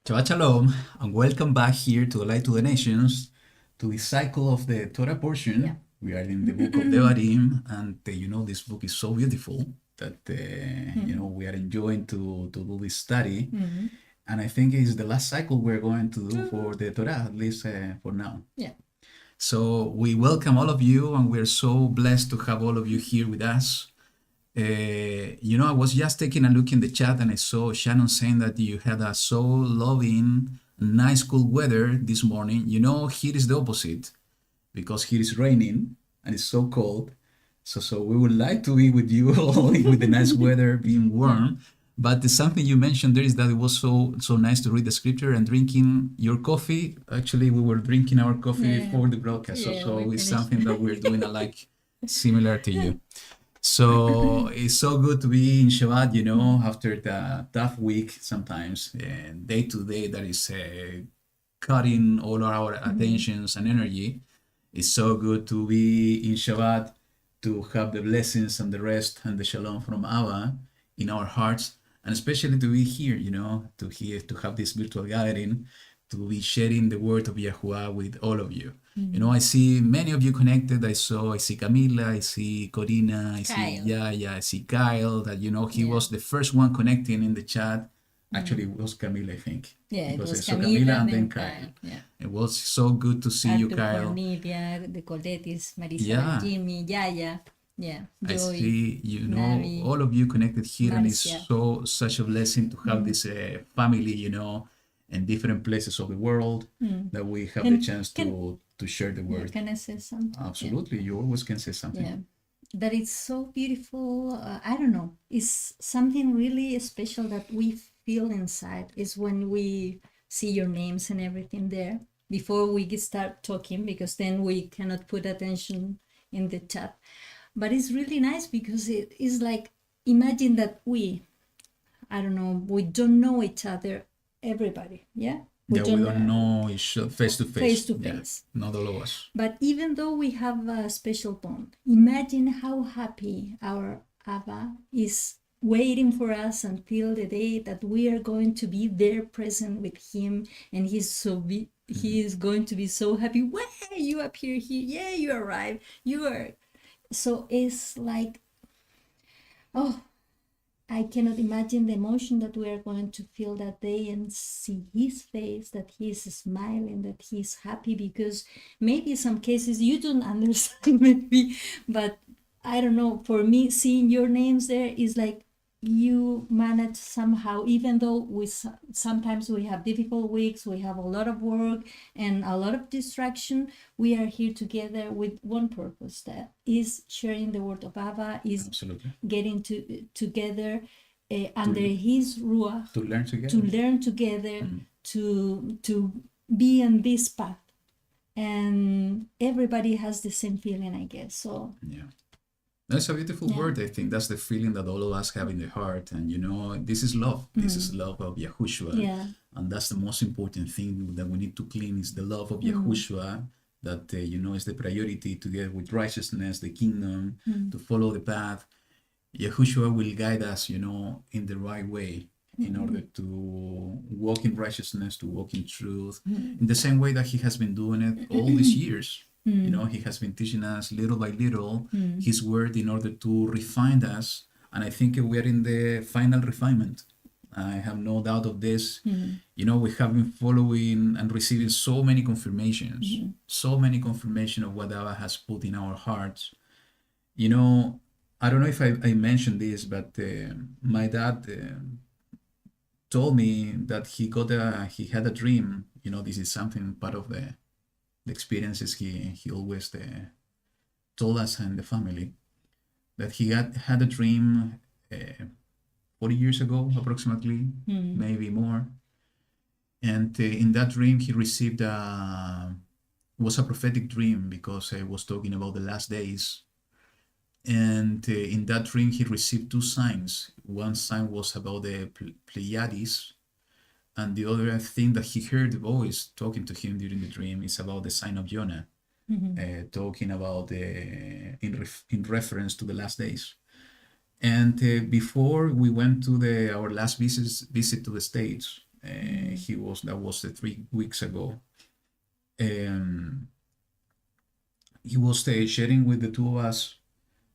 Shabbat Shalom, and welcome back here to the Light to the Nations, to the cycle of the Torah portion. Yeah. We are in the book of Devarim, and this book is so beautiful that we are enjoying to do this study. And I think it's the last cycle we're going to do for the Torah, at least for now. Yeah. So we welcome all of you, and we're so blessed to have all of you here with us. I was just taking a look in the chat and I saw Shannon saying that you had a so loving, nice, cool weather this morning. Here is the opposite because here is raining and it's so cold. So we would like to be with you all with the nice weather, being warm. But something you mentioned there is that it was so nice to read the scripture and drinking your coffee. Actually, we were drinking our coffee before the broadcast. So it's something that we're doing alike, similar to you. So it's so good to be in Shabbat, after the tough week sometimes, and day to day that is cutting all our attentions and energy. It's so good to be in Shabbat, to have the blessings and the rest and the shalom from Abba in our hearts, and especially to be here, to have this virtual gathering, to be sharing the word of YaHuWaH with all of you. I see many of you connected. I see Camila, I see Corina, I see Yaya, I see Kyle, that, he was the first one connecting in the chat. Actually, it was Camila, I think. Yeah, it was Camila and then Kyle. Yeah. It was so good to see you, Kyle. Cornelia, the Coletis, Marisa, Jimmy, Yaya. Yeah, I Joy, see, Mary, all of you connected here, and it's Marcia. such a blessing to have this family, in different places of the world, that we have the chance to share the word. Can I say something? Absolutely, you always can say something. Yeah, that it's so beautiful. I don't know. It's something really special that we feel inside. Is when we see your names and everything there before we start talking, because then we cannot put attention in the chat. But it's really nice because it is like, imagine that we don't know each other, everybody, yeah? We don't know each other face to face. Face to face. Not all of us. But even though we have a special bond, imagine how happy our Abba is waiting for us until the day that we are going to be there present with him, and he is going to be so happy. Wow, you appear here. Yeah, you arrived. You are. So it's like, I cannot imagine the emotion that we are going to feel that day and see his face, that he's smiling, that he's happy, because maybe some cases you don't understand, maybe, but I don't know, for me, seeing your names there is like you manage somehow, even though sometimes we have difficult weeks, we have a lot of work and a lot of distraction, we are here together with one purpose, that is sharing the word of Abba, is getting together under his ruach, to learn together, to be on this path, and everybody has the same feeling, I guess. So yeah. That's a beautiful word. I think that's the feeling that all of us have in the heart. And, this is love. This is love of YaHuWaH. Yeah. And that's the most important thing that we need to clean, is the love of YaHuWaH, that, is the priority, together with righteousness, the kingdom, to follow the path. YaHuWaH will guide us, in the right way, in order to walk in righteousness, to walk in truth, in the same way that he has been doing it all these years. He has been teaching us little by little his word in order to refine us. And I think we are in the final refinement. I have no doubt of this. We have been following and receiving so many confirmations, of what Abba has put in our hearts. I don't know if I mentioned this, but my dad told me that he had a dream. This is something part of the experiences he always told us and the family, that he had a dream 40 years ago approximately, maybe more, and in that dream he received was a prophetic dream, because it was talking about the last days, and in that dream he received two signs. One sign was about the Pleiades, and the other thing that he heard the voice talking to him during the dream is about the sign of Jonah, talking about in reference to the last days. And before we went to our last visit to the States, That was 3 weeks ago. He was sharing with the two of us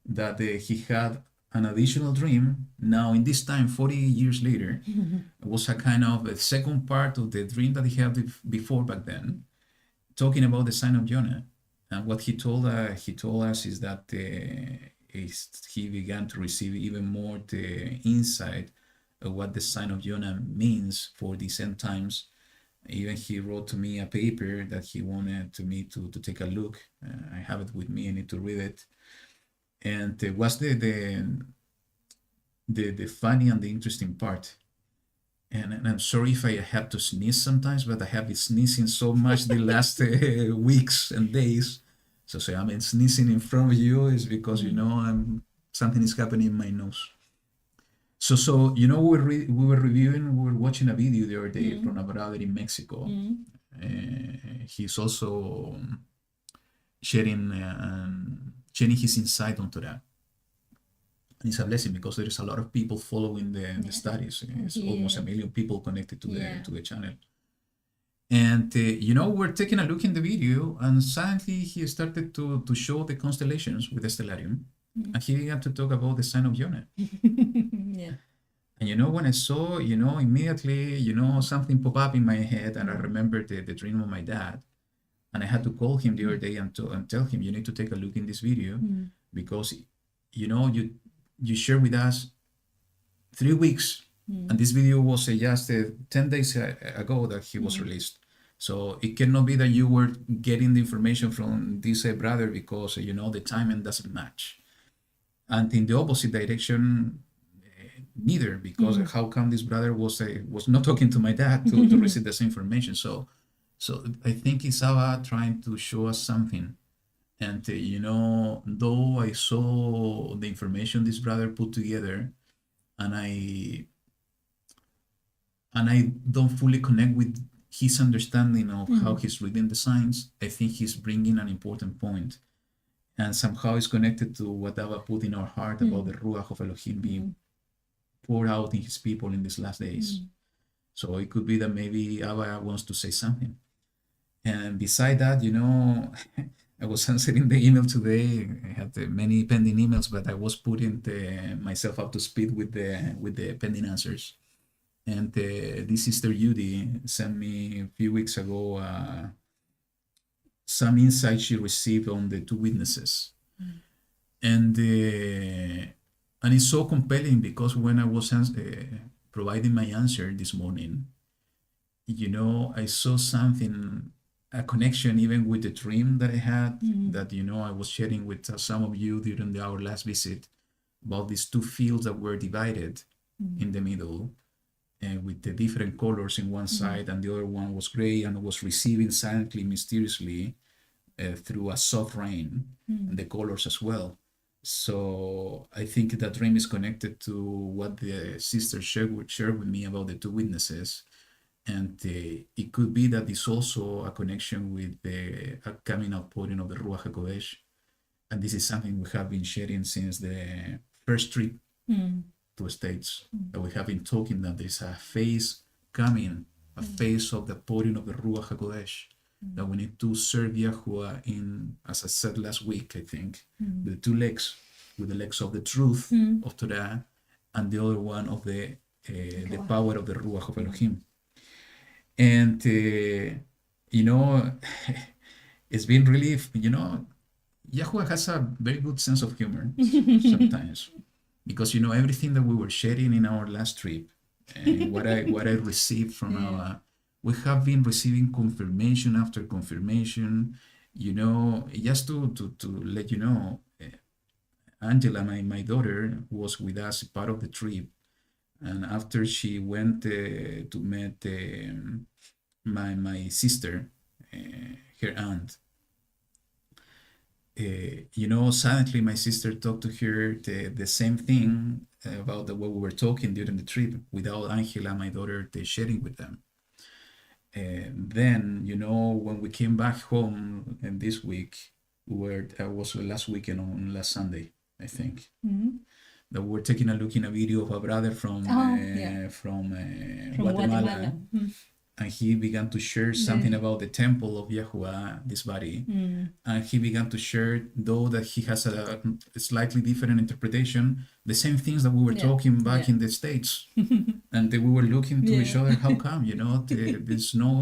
that he had an additional dream. Now, in this time, 40 years later, it was a kind of a second part of the dream that he had before back then, talking about the sign of Jonah. And what he told us is that he began to receive even more the insight of what the sign of Jonah means for these end times. Even he wrote to me a paper that he wanted me to take a look. I have it with me. I need to read it. And what's the funny and the interesting part. And I'm sorry if I have to sneeze sometimes, but I have been sneezing so much the last weeks and days. So I'm sneezing in front of you is because something is happening in my nose. So we were watching a video the other day from a brother in Mexico. He's also sharing his insight on Torah. And it's a blessing because there is a lot of people following the studies. It's almost 1 million people connected to the channel. And we're taking a look in the video, and suddenly he started to show the constellations with the stellarium, and he began to talk about the sign of Jonah. And when I saw, immediately, something pop up in my head, and I remembered the dream of my dad, and I had to call him the other day and tell him, you need to take a look in this video, because you shared with us 3 weeks, and this video was just 10 days ago that he was released. So it cannot be that you were getting the information from this brother because the timing doesn't match. And in the opposite direction, neither, because how come this brother was not talking to my dad to receive the same information? So I think it's Abba trying to show us something. And though I saw the information this brother put together, and I don't fully connect with his understanding of how he's reading the signs, I think he's bringing an important point, and somehow it's connected to what Abba put in our heart about the Ruach of Elohim being poured out in his people in these last days. So it could be that maybe Abba wants to say something. And beside that, I was answering the email today. I had many pending emails, but I was putting myself up to speed with the pending answers. And this sister Judy sent me a few weeks ago some insight she received on the two witnesses. And it's so compelling because when I was providing my answer this morning, I saw something, a connection even with the dream that I had, that I was sharing with some of you during our last visit about these two fields that were divided in the middle, and with the different colors in one side, and the other one was gray and was receiving silently, mysteriously through a soft rain, and the colors as well. So I think that dream is connected to what the sister shared with me about the two witnesses. And it could be that it's also a connection with the upcoming outpouring of the Ruach HaKodesh. And this is something we have been sharing since the first trip to the States. That we have been talking that there's a phase coming, a phase of the pouring of the Ruach HaKodesh, that we need to serve YaHuWaH in, as I said last week, I think, the two legs, with the legs of the truth of Torah, and the other one of the power of the Ruach of Elohim. And, it's been really, YaHuWaH has a very good sense of humor sometimes, because, everything that we were sharing in our last trip, and what I received from we have been receiving confirmation after confirmation, just to let you know, Angela, my daughter, was with us part of the trip. And after she went to meet my sister, her aunt, suddenly my sister talked to her the same thing about what we were talking during the trip, without Angela, my daughter, sharing with them. Then, when we came back home and this week, I was last weekend on last Sunday, I think. that we were taking a look in a video of a brother from From Guatemala, Mm. and he began to share something about the temple of YaHuWaH, this body, and he began to share, though that he has a slightly different interpretation, the same things that we were talking back in the States, and we were looking to each other. How come? You know, there's no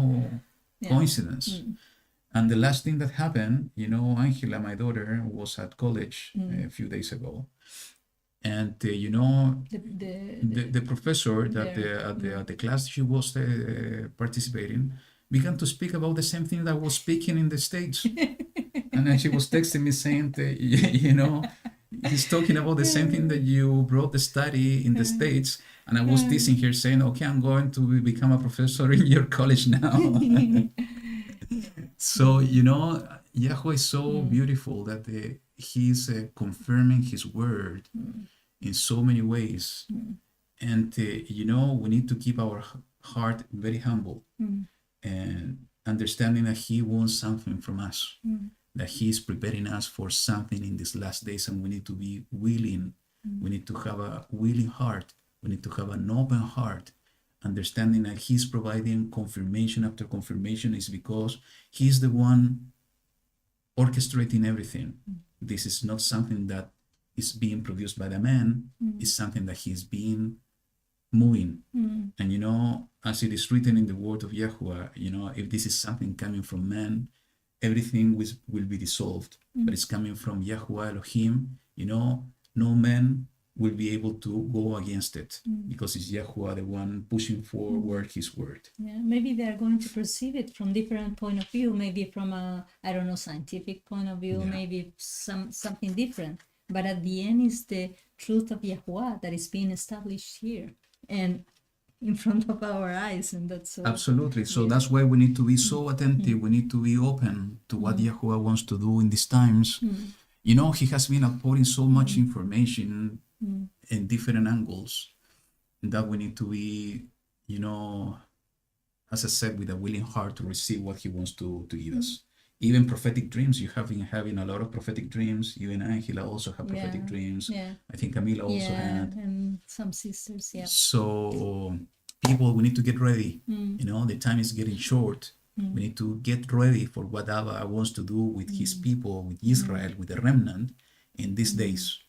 coincidence. And the last thing that happened, you know, Angela, my daughter, was at college a few days ago, and you know, the professor that at the class she was participating began to speak about the same thing that I was speaking in the States. And then she was texting me saying that, you know, he's talking about the same thing that you brought the study in the States. And I was teasing her saying, okay, I'm going to become a professor in your college now. So, you know, YaHuWaH is so beautiful that he's confirming his word in so many ways. And, you know, we need to keep our heart very humble and understanding that he wants something from us, that he's preparing us for something in these last days, and we need to be willing. We need to have a willing heart. We need to have an open heart, understanding that he's providing confirmation after confirmation is because he's the one orchestrating everything. This is not something that is being produced by the man. It's something that he's being moving. And you know, as it is written in the word of YaHuWaH, you know, if this is something coming from man, everything will be dissolved. But it's coming from YaHuWaH Elohim, you know, no man will be able to go against it because it's YaHuWaH the one pushing forward his word. Yeah, maybe they are going to perceive it from different point of view, maybe from a, I don't know, scientific point of view, maybe something different. But at the end, is the truth of YaHuWaH that is being established here and in front of our eyes, and that's so absolutely. So that's why we need to be so attentive. We need to be open to what YaHuWaH wants to do in these times. You know, he has been outpouring so much information in different angles, and that we need to be, you know, as I said, with a willing heart to receive what he wants to give us. Even prophetic dreams, you have been having a lot of prophetic dreams. Even Angela also have prophetic dreams. I think Camila also had. And some sisters, So people, we need to get ready. You know, the time is getting short. We need to get ready for what Abba wants to do with his people, with Israel, with the remnant in these days.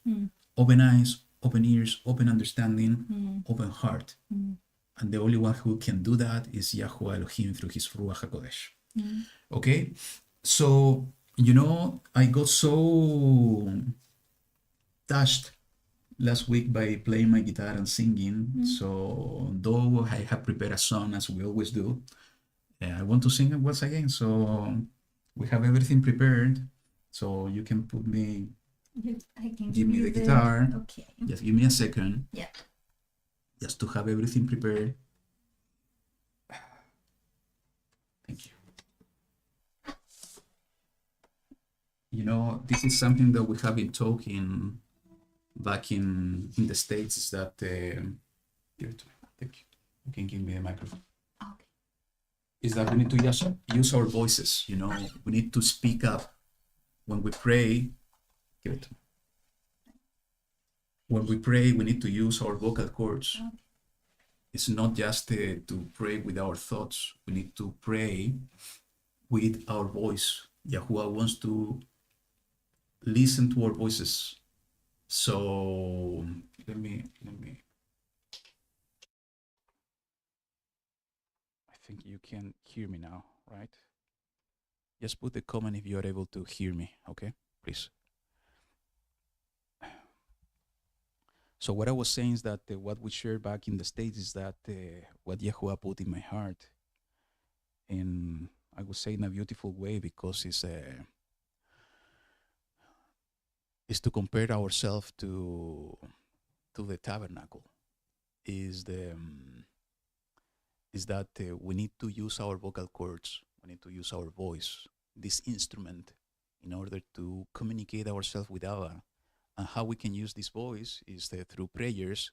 Open eyes, open ears, open understanding, open heart. And the only one who can do that is YaHuWaH Elohim through his Ruach HaKodesh. Okay? So, you know, I got so touched last week by playing my guitar and singing. So, though I have prepared a song, as we always do, I want to sing it once again. So, we have everything prepared. So, you can put me, I can give me the guitar. Okay. Just give me a second. Yeah. Just to have everything prepared. Thank you. You know, this is something that we have been talking back in the States, is that, give it to me. Thank you. You can give me the microphone. Okay. Is that we need to just use our voices, you know, we need to speak up. When we pray, give it to me. When we pray, we need to use our vocal cords. Okay. It's not just to pray with our thoughts. We need to pray with our voice. YaHuWaH wants to listen to our voices. So let me. I think you can hear me now, right? Just put the comment if you are able to hear me, okay? Please. So what I was saying is that what we shared back in the States is that what YaHuWaH put in my heart, and I would say in a beautiful way, because is to compare ourselves to the tabernacle. Is that we need to use our vocal cords, we need to use our voice, this instrument, in order to communicate ourselves with Abba. And how we can use this voice is through prayers,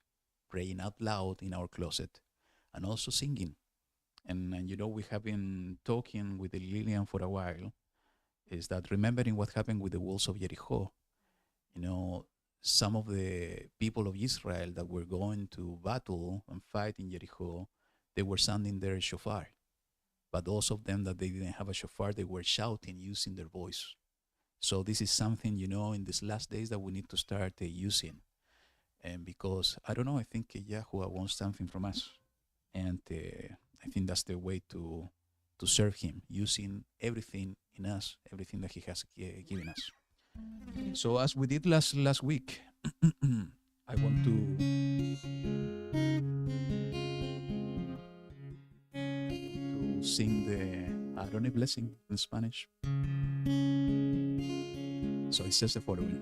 praying out loud in our closet, and also singing. And you know, we have been talking with Lillian for a while, is that remembering what happened with the walls of Jericho, you know, some of the people of Israel that were going to battle and fight in Jericho, they were sounding their shofar. But those of them that they didn't have a shofar, they were shouting using their voice. So this is something, in these last days that we need to start using. And because, I don't know, I think YaHuWaH wants something from us. And I think that's the way to serve him, using everything in us, everything that he has given us. So as we did last week, I want to sing the Atonement blessing in Spanish. So it says the following.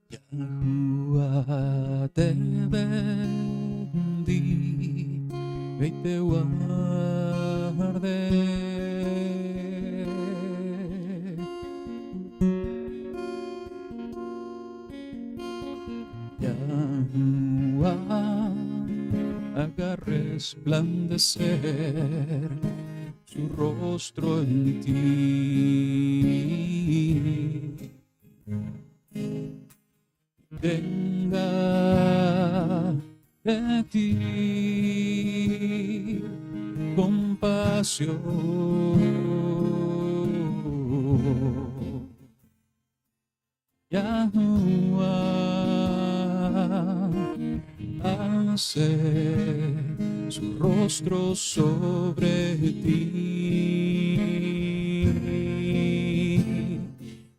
YaHuWaH te bendiga y te guarde. YaHuWaH haga resplandecer su rostro en ti. Tenga de ti compasión. YaHuWaH hace su rostro sobre ti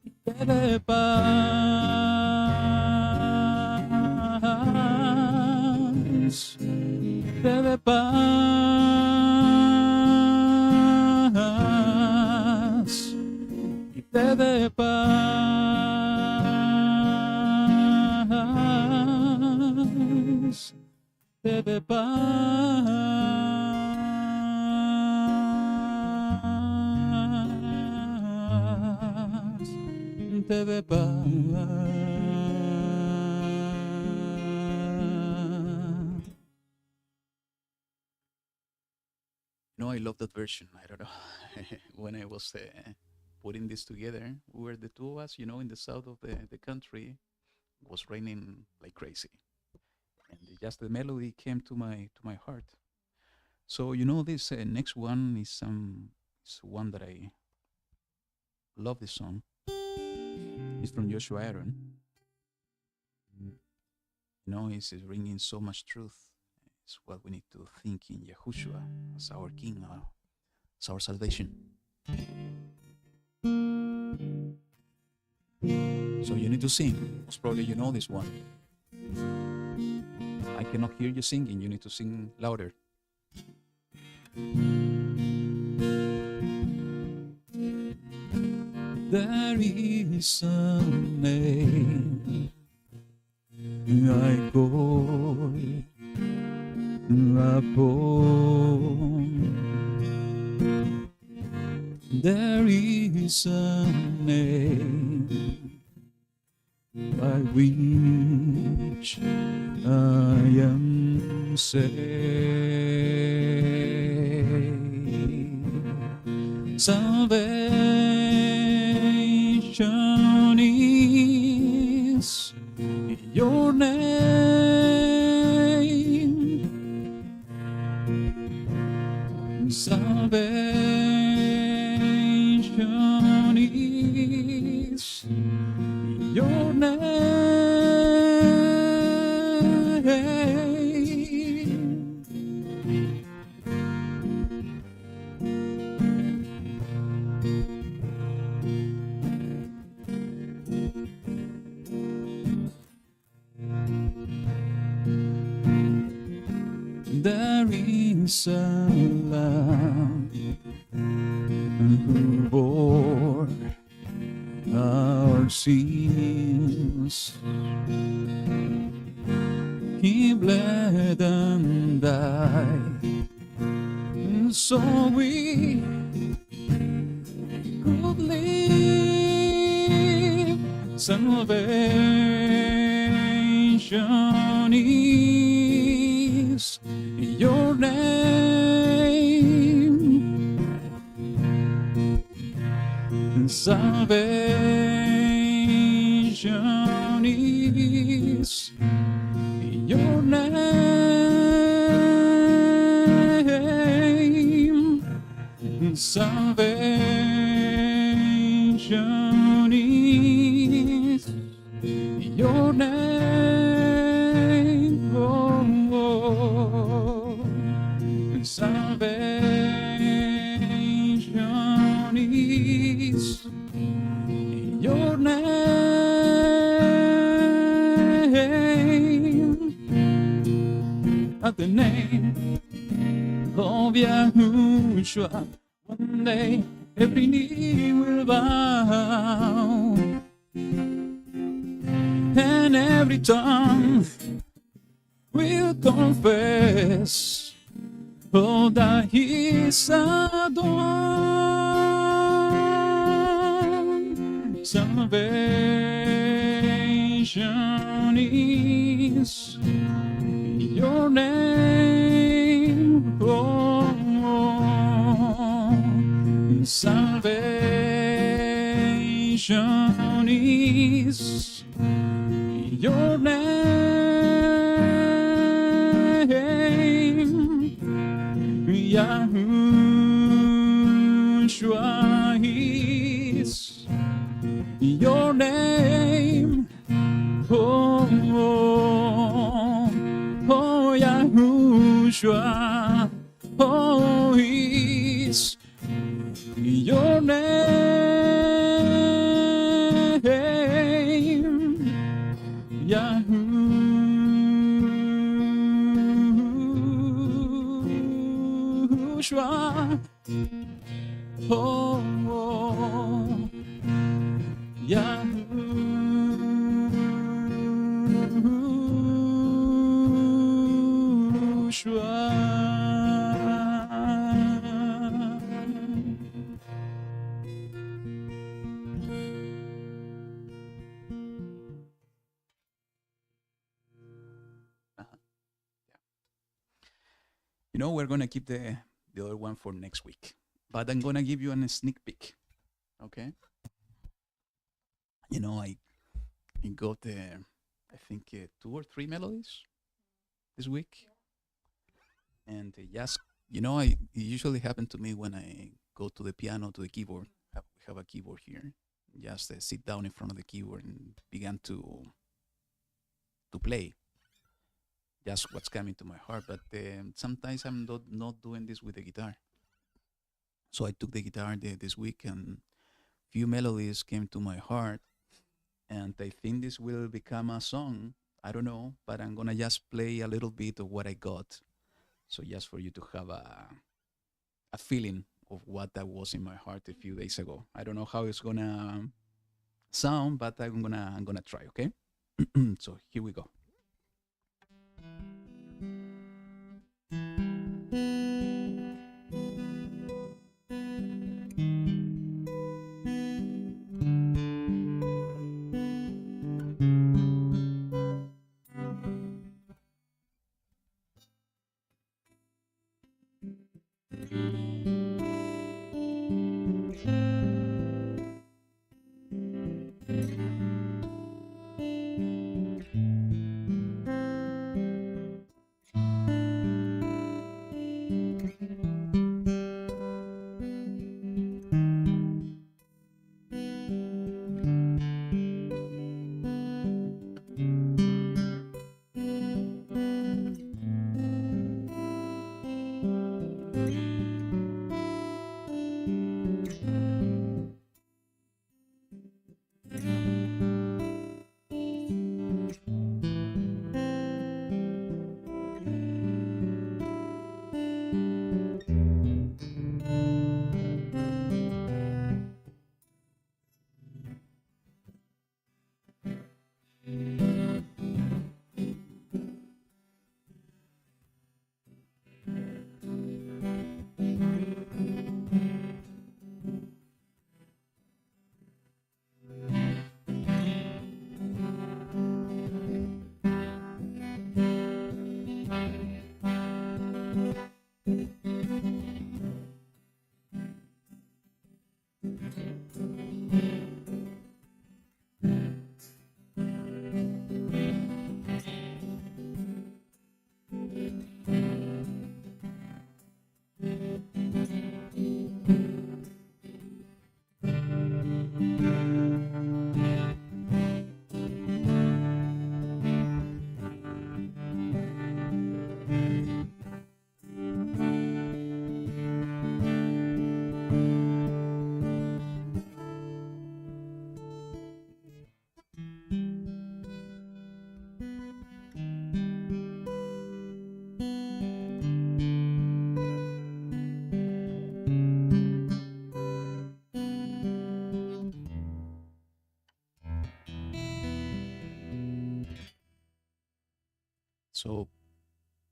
y te dé paz, te dé paz y te dé paz, te dé paz, te dé paz. I love that version. I don't know. When I was putting this together, we were the two of us, in the south of the country. It was raining like crazy. And just the melody came to my heart. So, this next one is one that I love this song. It's from Joshua Aaron. It's bringing so much truth. It's what we need to think in Yahushua as our King, as our salvation. So you need to sing. Most probably you know this one. I cannot hear you singing. You need to sing louder. There is a name I call upon. There is a name by which I am saved. Salvation is your name. Salvation is your name. There is a Lamb who bore our sins. He bled and died so we could live. Salvation is your name. Salvation is in your name. Salvation is in your name. Oh, salvation is in your name. At the name of YaHuWaH, one day every knee will bow, and every tongue will confess, oh, that He is adored. Salvation is in your name. Oh, salvation is in your name. YaHuWaH is in your name. Oh, oh, oh, YaHuWaH, oh, is in your name. YaHuWaH, oh, oh, YaHuWaH. You know, we're gonna keep the other one for next week, but I'm gonna give you a sneak peek. Okay. You know, I got I think 2 or 3 melodies this week, and just, you know, it usually happens to me when I go to the piano, to the keyboard. We have a keyboard here. Just sit down in front of the keyboard and begin to play. Just what's coming to my heart. But sometimes I'm not doing this with the guitar. So I took the guitar this week, and few melodies came to my heart, and I think this will become a song. I don't know, but I'm gonna just play a little bit of what I got. So just for you to have a feeling of what that was in my heart a few days ago. I don't know how it's gonna sound, but I'm gonna try. Okay. So here we go. So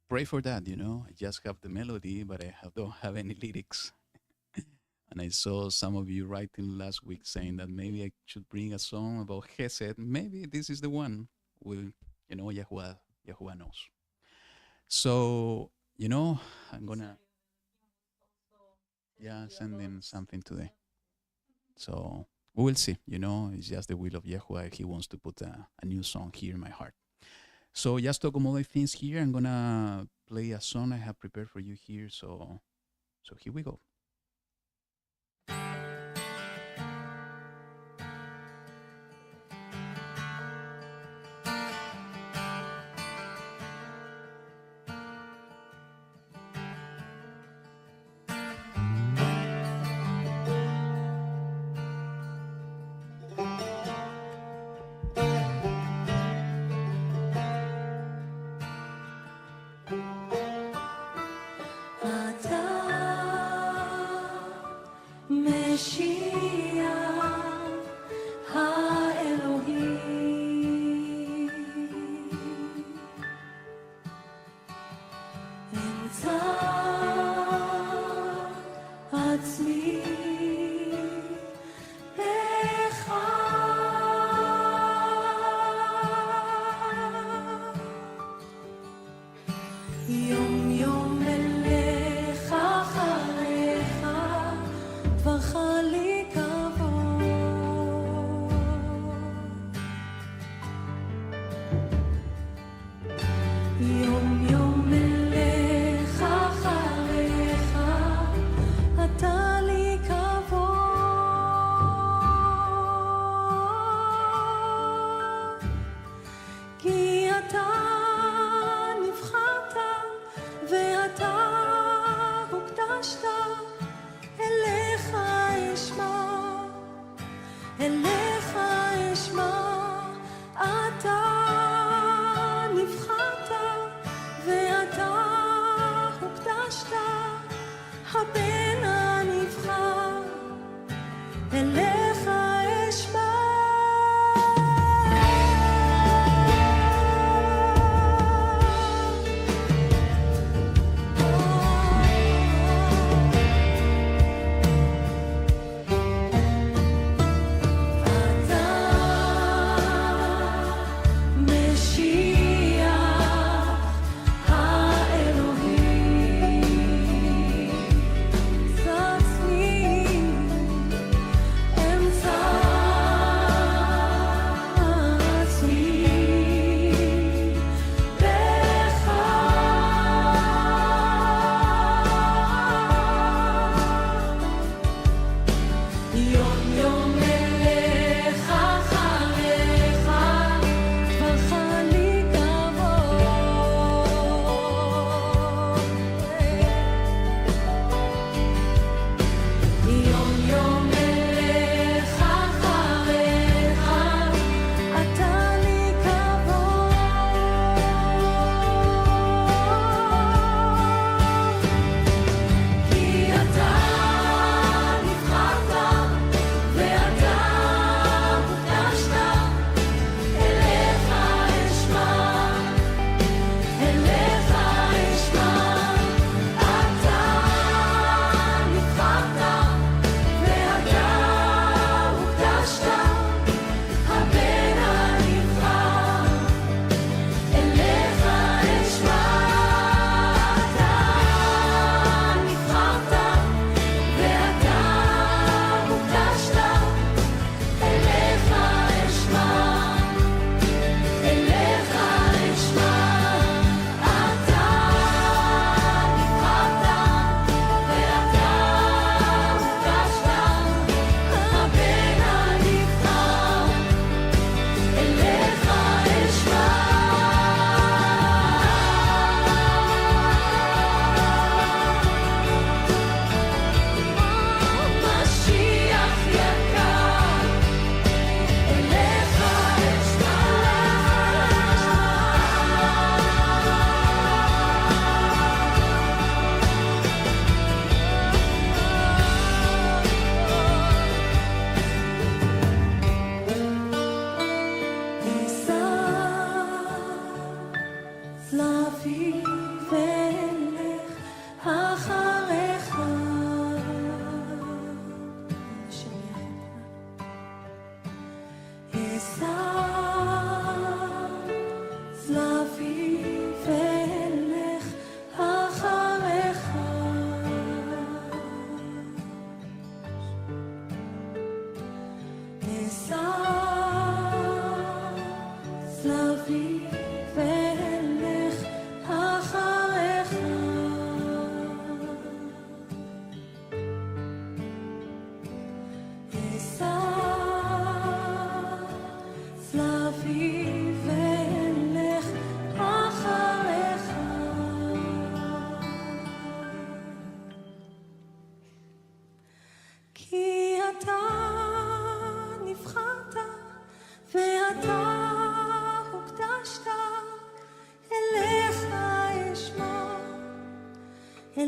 pray for that, you know. I just have the melody, but don't have any lyrics. And I saw some of you writing last week saying that maybe I should bring a song about Chesed. Maybe this is the one. Will, you know, YaHuWaH knows. So, you know, I'm gonna send in something today. So we will see. You know, it's just the will of YaHuWaH. He wants to put a new song here in my heart. So just to accommodate things here, I'm gonna play a song I have prepared for you here. So here we go.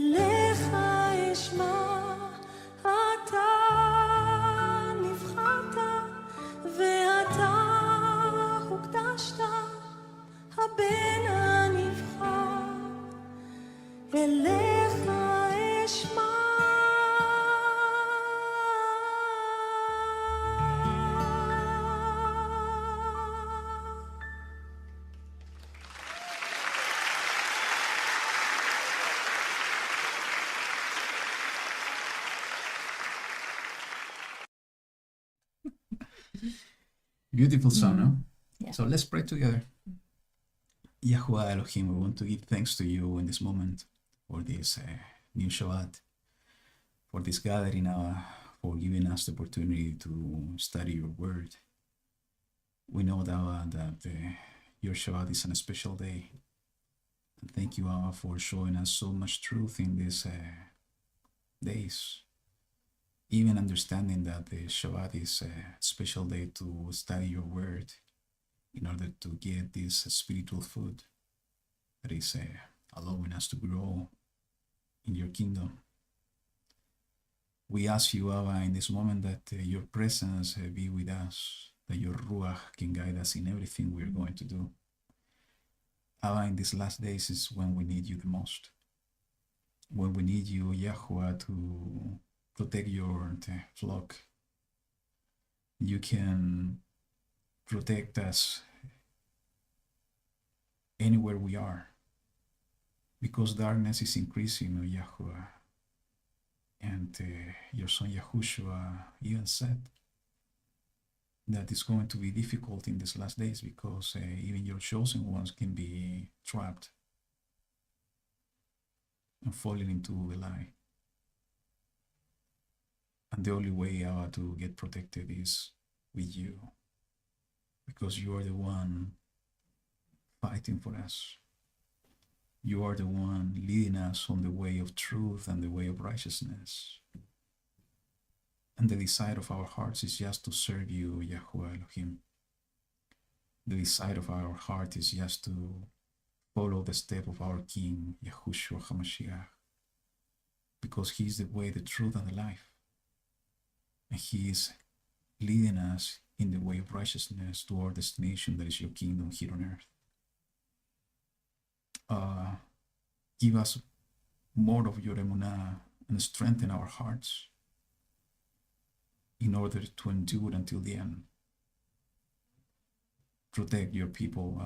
אליך אשמע, אתה נבחרת ואתה הוקדשת, הבן הנבחר, אליך אשמע. Beautiful song, no? Yeah. So let's pray together. YaHuWaH Elohim, we want to give thanks to you in this moment for this new Shabbat, for this gathering, for giving us the opportunity to study your word. We know that your Shabbat is a special day. And thank you, Abba, for showing us so much truth in these days. Even understanding that the Shabbat is a special day to study your word in order to get this spiritual food that is allowing us to grow in your kingdom. We ask you, Abba, in this moment that your presence be with us, that your Ruach can guide us in everything we're going to do. Abba, in these last days is when we need you the most. When we need you, YaHuWaH, to protect your flock. You can protect us anywhere we are, because darkness is increasing, YaHuWaH. And your son Yahushua even said that it's going to be difficult in these last days because even your chosen ones can be trapped and falling into the lie. And the only way out to get protected is with you, because you are the one fighting for us. You are the one leading us on the way of truth and the way of righteousness. And the desire of our hearts is just to serve you, YaHuWaH Elohim. The desire of our heart is just to follow the step of our King, Yahushua HaMashiach, because He is the way, the truth, and the life. And He is leading us in the way of righteousness to our destination, that is your kingdom here on earth. Give us more of your emunah and strengthen our hearts in order to endure until the end. Protect your people,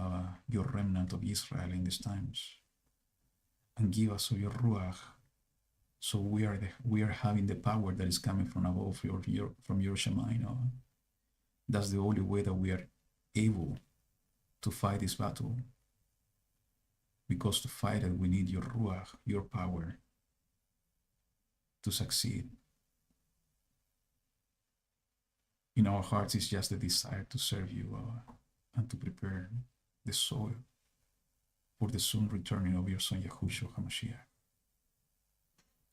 your remnant of Israel in these times, and give us your Ruach, so we are having the power that is coming from above, from your Shemayim. That's the only way that we are able to fight this battle. Because to fight it, we need your Ruach, your power, to succeed. In our hearts is just the desire to serve you and to prepare the soil for the soon returning of your son Yahushua HaMashiach.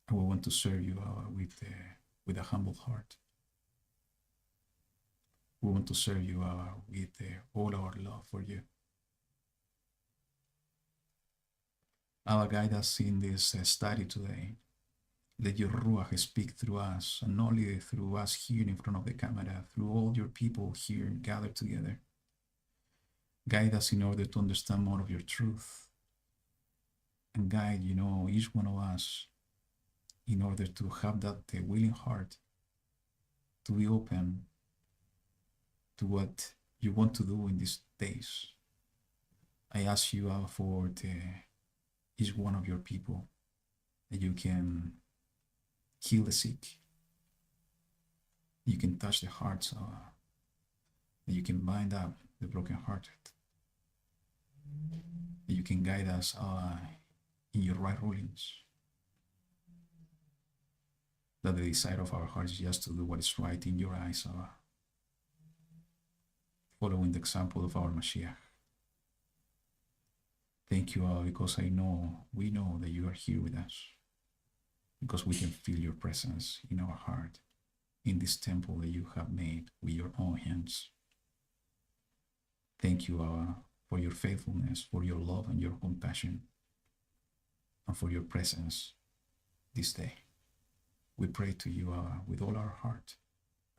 And we want to serve you with a humble heart. We want to serve you with all our love for you. Abba, guide us in this study today. Let your Ruach speak through us, and not only through us here in front of the camera, through all your people here gathered together. Guide us in order to understand more of your truth. And guide, each one of us in order to have that willing heart to be open to what you want to do in these days. I ask you, Abba, for each one of your people, that you can heal the sick, you can touch the hearts, that you can bind up the brokenhearted, that you can guide us in your right rulings, that the desire of our hearts is just to do what is right in your eyes, following the example of our Mashiach. Thank you, because we know that you are here with us, because we can feel your presence in our heart, in this temple that you have made with your own hands. Thank you, for your faithfulness, for your love and your compassion, and for your presence this day. We pray to you with all our heart,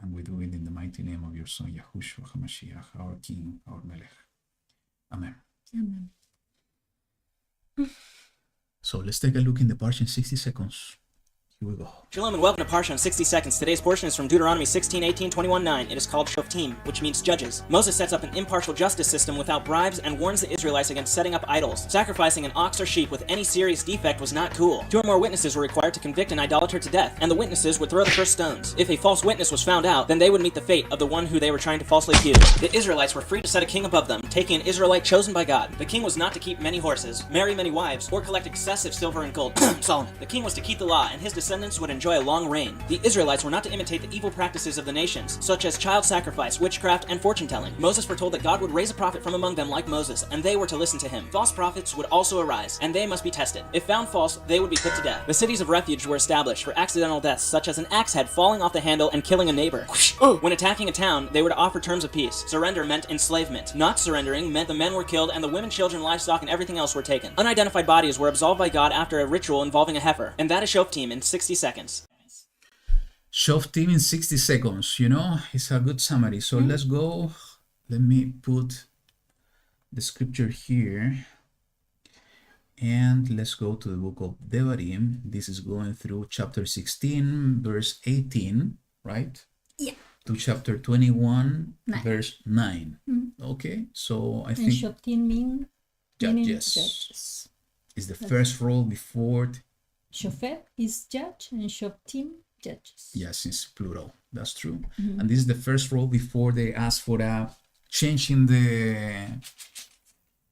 and we do it in the mighty name of your Son, YaHuWaH HaMashiach, our King, our Melech. Amen. Amen. So let's take a look in the parsha in 60 seconds. Here we go. Shalom and welcome to Parsha in 60 seconds. Today's portion is from Deuteronomy 16:18-21:9. It is called Shoftim, which means judges. Moses sets up an impartial justice system without bribes and warns the Israelites against setting up idols. Sacrificing an ox or sheep with any serious defect was not cool. 2 or more witnesses were required to convict an idolater to death, and the witnesses would throw the first stones. If a false witness was found out, then they would meet the fate of the one who they were trying to falsely accuse. The Israelites were free to set a king above them, taking an Israelite chosen by God. The king was not to keep many horses, marry many wives, or collect excessive silver and gold. Solomon. The king was to keep the law, and his descendants would enjoy a long reign. The Israelites were not to imitate the evil practices of the nations, such as child sacrifice, witchcraft, and fortune-telling. Moses foretold that God would raise a prophet from among them like Moses, and they were to listen to him. False prophets would also arise, and they must be tested. If found false, they would be put to death. The cities of refuge were established for accidental deaths, such as an axe head falling off the handle and killing a neighbor. When attacking a town, they were to offer terms of peace. Surrender meant enslavement. Not surrendering meant the men were killed, and the women, children, livestock, and everything else were taken. Unidentified bodies were absolved by God after a ritual involving a heifer, and that is Shoftim in 60 seconds. Shoftim in 60 seconds, it's a good summary. So let's go. Let me put the scripture here. And let's go to the book of Devarim. This is going through chapter 16, verse 18, right? Yeah. To chapter 21, 9. verse 9. Okay, so I And think Shoftim meaning judges judges. is the first role before. Shofet is judge, and Shoftim judges. Yes, it's plural. That's true. And this is the first role before they ask for a change in the,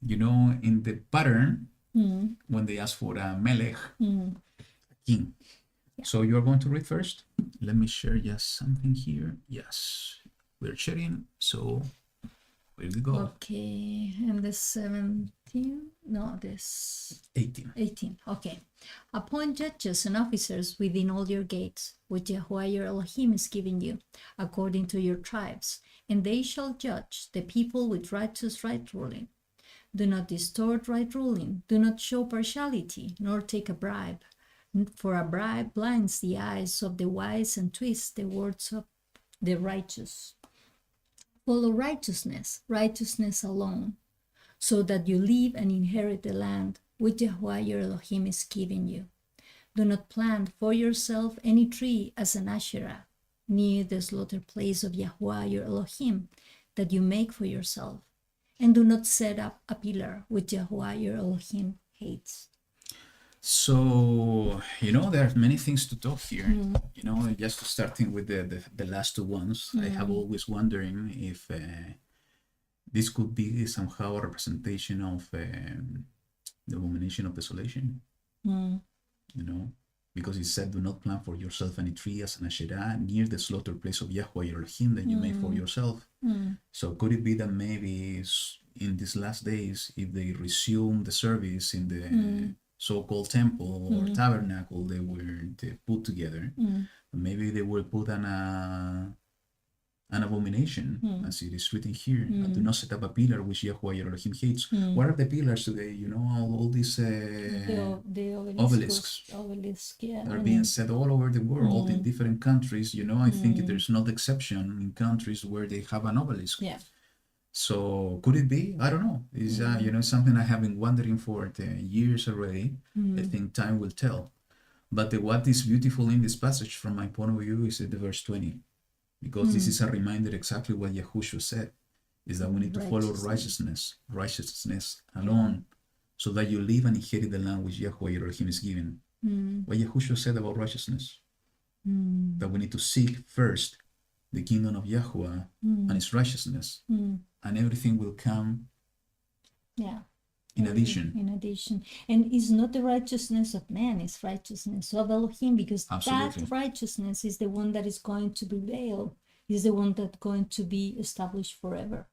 in the pattern when they ask for a melech, a king. Yeah. So you are going to read first. Let me share just something here. Yes, we're sharing. So where we go? Okay, and the 17, no, this 18. Okay. Appoint judges and officers within all your gates, which YaHuWaH your Elohim is giving you, according to your tribes, and they shall judge the people with righteous right ruling. Do not distort right ruling, do not show partiality, nor take a bribe, for a bribe blinds the eyes of the wise and twists the words of the righteous. Follow righteousness, righteousness alone, so that you live and inherit the land which YaHuWaH your Elohim is giving you. Do not plant for yourself any tree as an Asherah near the slaughter place of YaHuWaH your Elohim that you make for yourself, and do not set up a pillar which YaHuWaH your Elohim hates. So, there are many things to talk here. Just starting with the last two ones, I have always wondering if this could be somehow a representation of the abomination of desolation. Because it said, do not plant for yourself any tree as an Asherah near the slaughter place of YaHuWaH your Elohim that you made for yourself. So could it be that maybe in these last days, if they resume the service in the so-called temple or tabernacle they put together, maybe they will put an abomination, as it is written here. Do not set up a pillar which YaHuWaH your Elohim hates. What are the pillars today? All these The obelisks yeah. are being set all over the world in different countries. I think there's not exception in countries where they have an obelisk. Yeah. So could it be? I don't know. It's something I have been wondering for years already. I think time will tell. But what is beautiful in this passage from my point of view is the verse 20. Because this is a reminder exactly what YaHuWaH said, is that we need to follow righteousness alone, so that you live and inherit the land which YaHuWaH your Elohim is giving. What YaHuWaH said about righteousness, that we need to seek first the kingdom of YaHuWaH and its righteousness, and everything will come in addition. And it's not the righteousness of man, it's righteousness of Elohim, because Absolutely. that righteousness is the one that is going to prevail, is the one that's going to be established forever.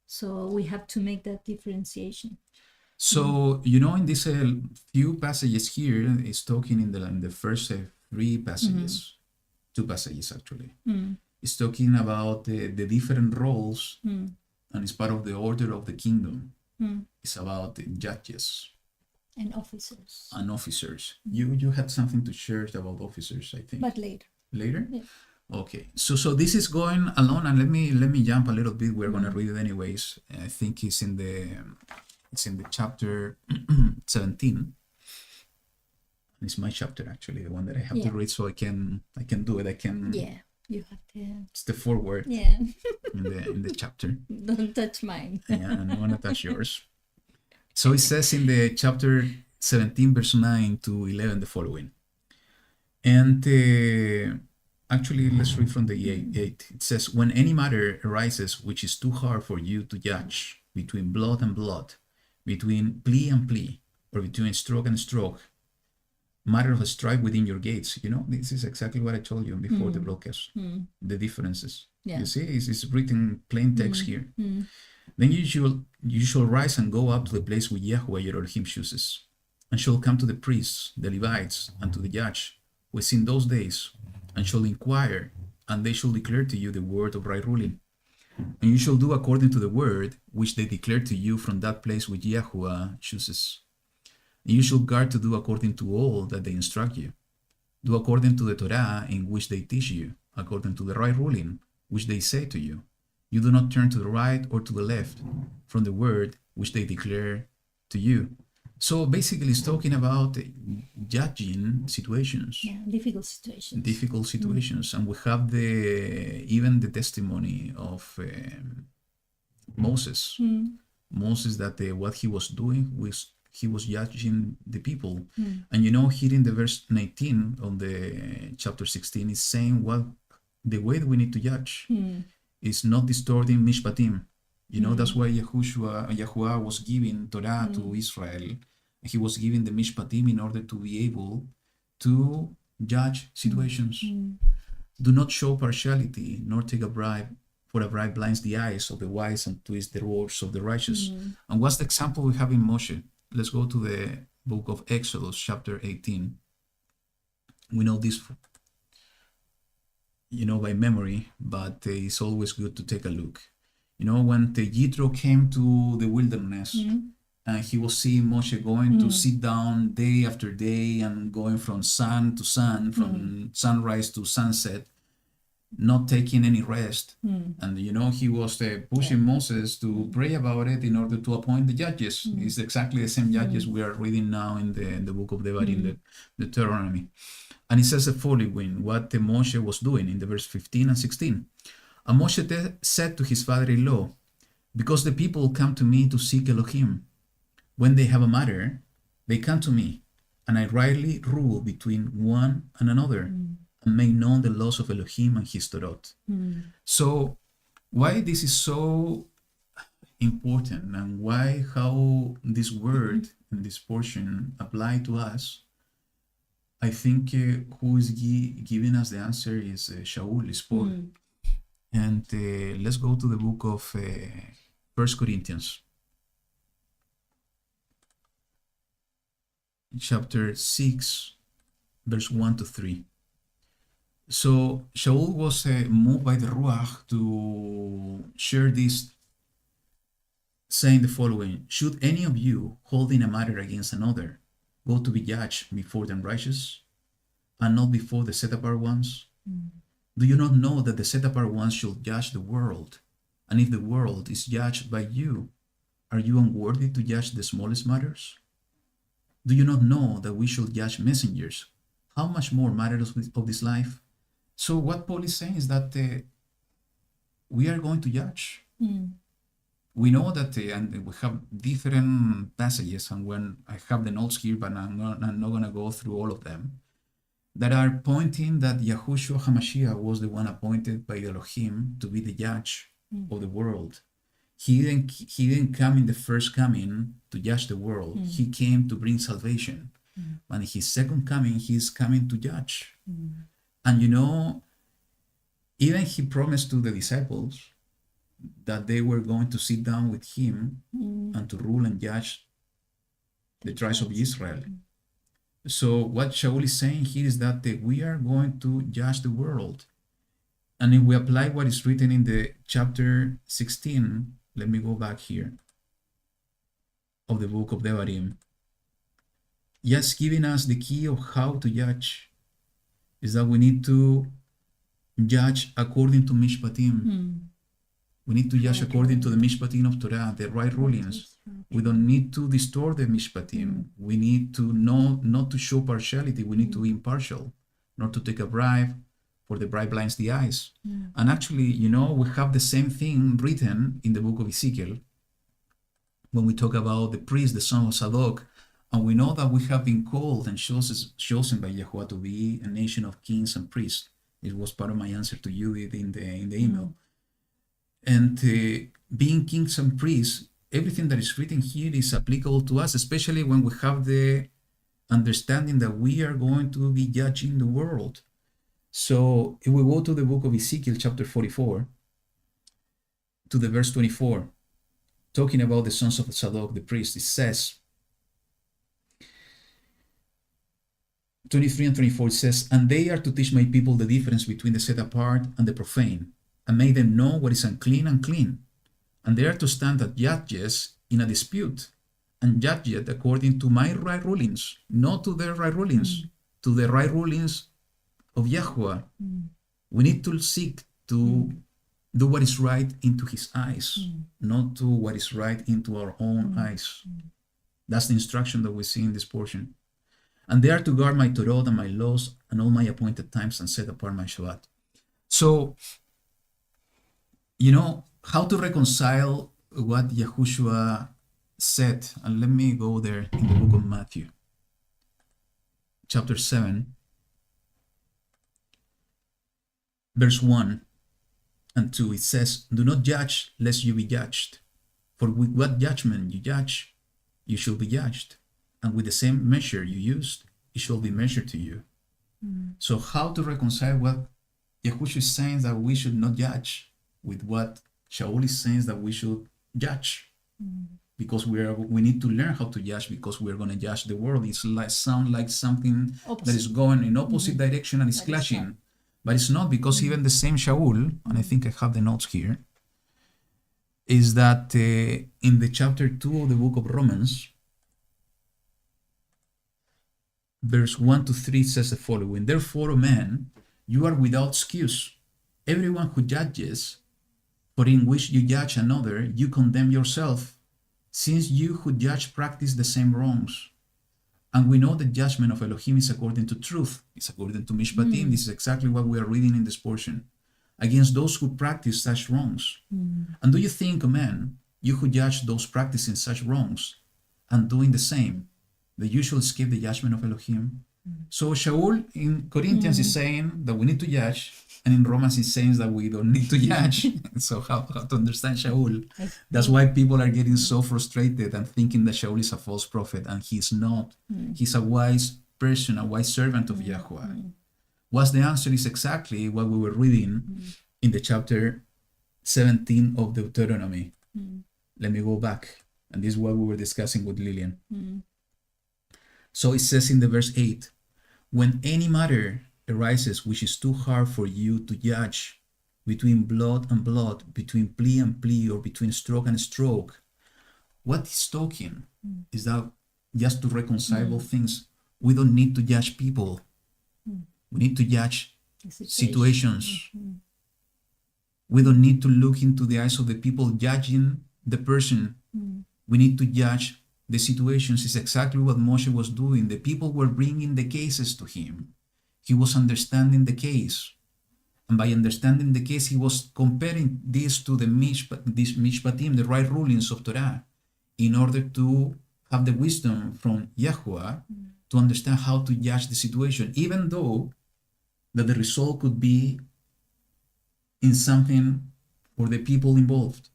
So we have to make that differentiation. So, in these few passages here, it's talking in the first three passages, two passages actually. It's talking about the different roles, and it's part of the order of the kingdom. It's about the judges. And officers. and officers. You had something to share about officers, I think. But later. Later? Yeah. Okay. So this is going along, and let me jump a little bit. We're gonna read it anyways. I think it's in the chapter 17. It's my chapter actually, the one that I have to read, so I can do it. Yeah. You have to. It's the foreword Yeah. in the chapter. Don't touch mine. Yeah, and I want to touch yours. So it says in the chapter 17, verse 9 to 11, the following. And actually, let's read from the 8. It says, when any matter arises which is too hard for you to judge, between blood and blood, between plea and plea, or between stroke and stroke, matter of strife within your gates. You know, this is exactly what I told you before the broadcast. The differences. Yeah. You see, it's written plain text here. Then you shall rise and go up to the place where YaHuWaH your Elohim chooses, and shall come to the priests, the Levites, and to the judge, who is in those days, and shall inquire, and they shall declare to you the word of right ruling. And you shall do according to the word which they declare to you from that place which YaHuWaH chooses. And you shall guard to do according to all that they instruct you. Do according to the Torah in which they teach you, according to the right ruling which they say to you. You do not turn to the right or to the left from the word which they declare to you. So basically, it's talking about judging situations. Yeah, difficult situations. Difficult situations. And we have even the testimony of Moses. Moses, that what he was doing was he was judging the people. And you know, here in the verse 19 on the chapter 16 is saying, well, the way that we need to judge is not distorting mishpatim. You know, that's why YaHuWaH was giving Torah to Israel. He was giving the mishpatim in order to be able to judge situations. Do not show partiality, nor take a bribe, for a bribe blinds the eyes of the wise and twists the words of the righteous. And what's the example we have in Moshe? Let's go to the book of Exodus, chapter 18. We know this, you know, by memory, but it's always good to take a look. You know, when Jethro came to the wilderness, and he was seeing Moshe going to sit down day after day and going from sun to sun, from sunrise to sunset, not taking any rest. And, you know, he was pushing Moses to pray about it in order to appoint the judges. It's exactly the same judges we are reading now in the book of the Deuteronomy. And it says the following, what Moshe was doing in the verse 15 and 16. And Moshe said to his father-in-law, because the people come to me to seek Elohim. When they have a matter, they come to me, and I rightly rule between one and another, and make known the laws of Elohim and his Torah. So why this is so important, and how this word and this portion apply to us, I think who is giving us the answer is Shaul, is Paul. And let's go to the book of 1 Corinthians. Chapter 6, verse 1 to 3. So Shaul was moved by the Ruach to share this, saying the following, should any of you holding a matter against another go to be judged before the unrighteous, and not before the set-apart ones? Do you not know that the set-apart ones shall judge the world? And if the world is judged by you, are you unworthy to judge the smallest matters? Do you not know that we shall judge messengers? How much more matters of this life? So what Paul is saying is that we are going to judge. We know that, and we have different passages, and when I have the notes here, but I'm not going to go through all of them, that are pointing that Yahushua HaMashiach was the one appointed by Elohim to be the judge of the world. He didn't come in the first coming to judge the world. He came to bring salvation. And in his second coming, he's coming to judge. And you know, even he promised to the disciples that they were going to sit down with him and to rule and judge the tribes of Israel. So what Shaul is saying here is that we are going to judge the world. And if we apply what is written in the chapter 16, let me go back here, of the book of Devarim. just giving us the key of how to judge, is that we need to judge according to Mishpatim. We need to judge according to the Mishpatim of Torah, the right rulings. We don't need to distort the Mishpatim. We need to know not to show partiality. We need to be impartial, not to take a bribe, for the bribe blinds the eyes. And actually, you know, we have the same thing written in the book of Ezekiel when we talk about the priest, the son of Zadok. And we know that we have been called and chosen by YaHuWaH to be a nation of kings and priests. It was part of my answer to you in the email. And being kings and priests, everything that is written here is applicable to us, especially when we have the understanding that we are going to be judging the world. So if we go to the book of Ezekiel, chapter 44, to the verse 24, talking about the sons of Zadok, the priest, it says, 23 and 24, it says, and they are to teach my people the difference between the set apart and the profane, and make them know what is unclean and clean. And they are to stand as judges in a dispute, and judge it according to my right rulings, not to their right rulings, to the right rulings of YaHuWaH. We need to seek to do what is right into his eyes, not to what is right into our own eyes. That's the instruction that we see in this portion. And they are to guard my Torah and my laws and all my appointed times and set apart my Shabbat. So, you know, how to reconcile what YaHuWaH said. And let me go there in the book of Matthew, chapter 7, verse 1 and 2. It says, do not judge lest you be judged. For with what judgment you judge, you shall be judged. And with the same measure you used, it shall be measured to you. So how to reconcile what YaHuWaH is saying that we should not judge with what Shaul is saying that we should judge? Because we need to learn how to judge, because we're going to judge the world. It's like sound like something that is going in opposite direction and is clashing. But it's not, because even the same Shaul, and I think I have the notes here, is that in the chapter 2 of the book of Romans, verse 1 to 3 says the following, therefore, O man, you are without excuse. Everyone who judges, for in which you judge another, you condemn yourself, since you who judge practice the same wrongs. And we know the judgment of Elohim is according to truth. It's according to Mishpatim. This is exactly what we are reading in this portion. Against those who practice such wrongs. And do you think, O man, you who judge those practicing such wrongs and doing the same, that you shall escape the judgment of Elohim? So Shaul in Corinthians is saying that we need to judge, and in Romans he's saying that we don't need to judge. So how to understand Shaul? That's why people are getting so frustrated and thinking that Shaul is a false prophet, and he's not. He's a wise person, a wise servant of YaHuWaH. What's the answer is exactly what we were reading in the chapter 17 of Deuteronomy. Let me go back, and this is what we were discussing with Lillian. So it says in the verse 8, when any matter arises which is too hard for you to judge, between blood and blood, between plea and plea, or between stroke and stroke, what he's talking is that just to reconcile things, we don't need to judge people. We need to judge situations. We don't need to look into the eyes of the people judging the person. We need to judge the situations. Is exactly what Moshe was doing. The people were bringing the cases to him. He was understanding the case. And by understanding the case, he was comparing this to this Mishpatim, the right rulings of Torah, in order to have the wisdom from YaHuWaH to understand how to judge the situation, even though that the result could be in something for the people involved.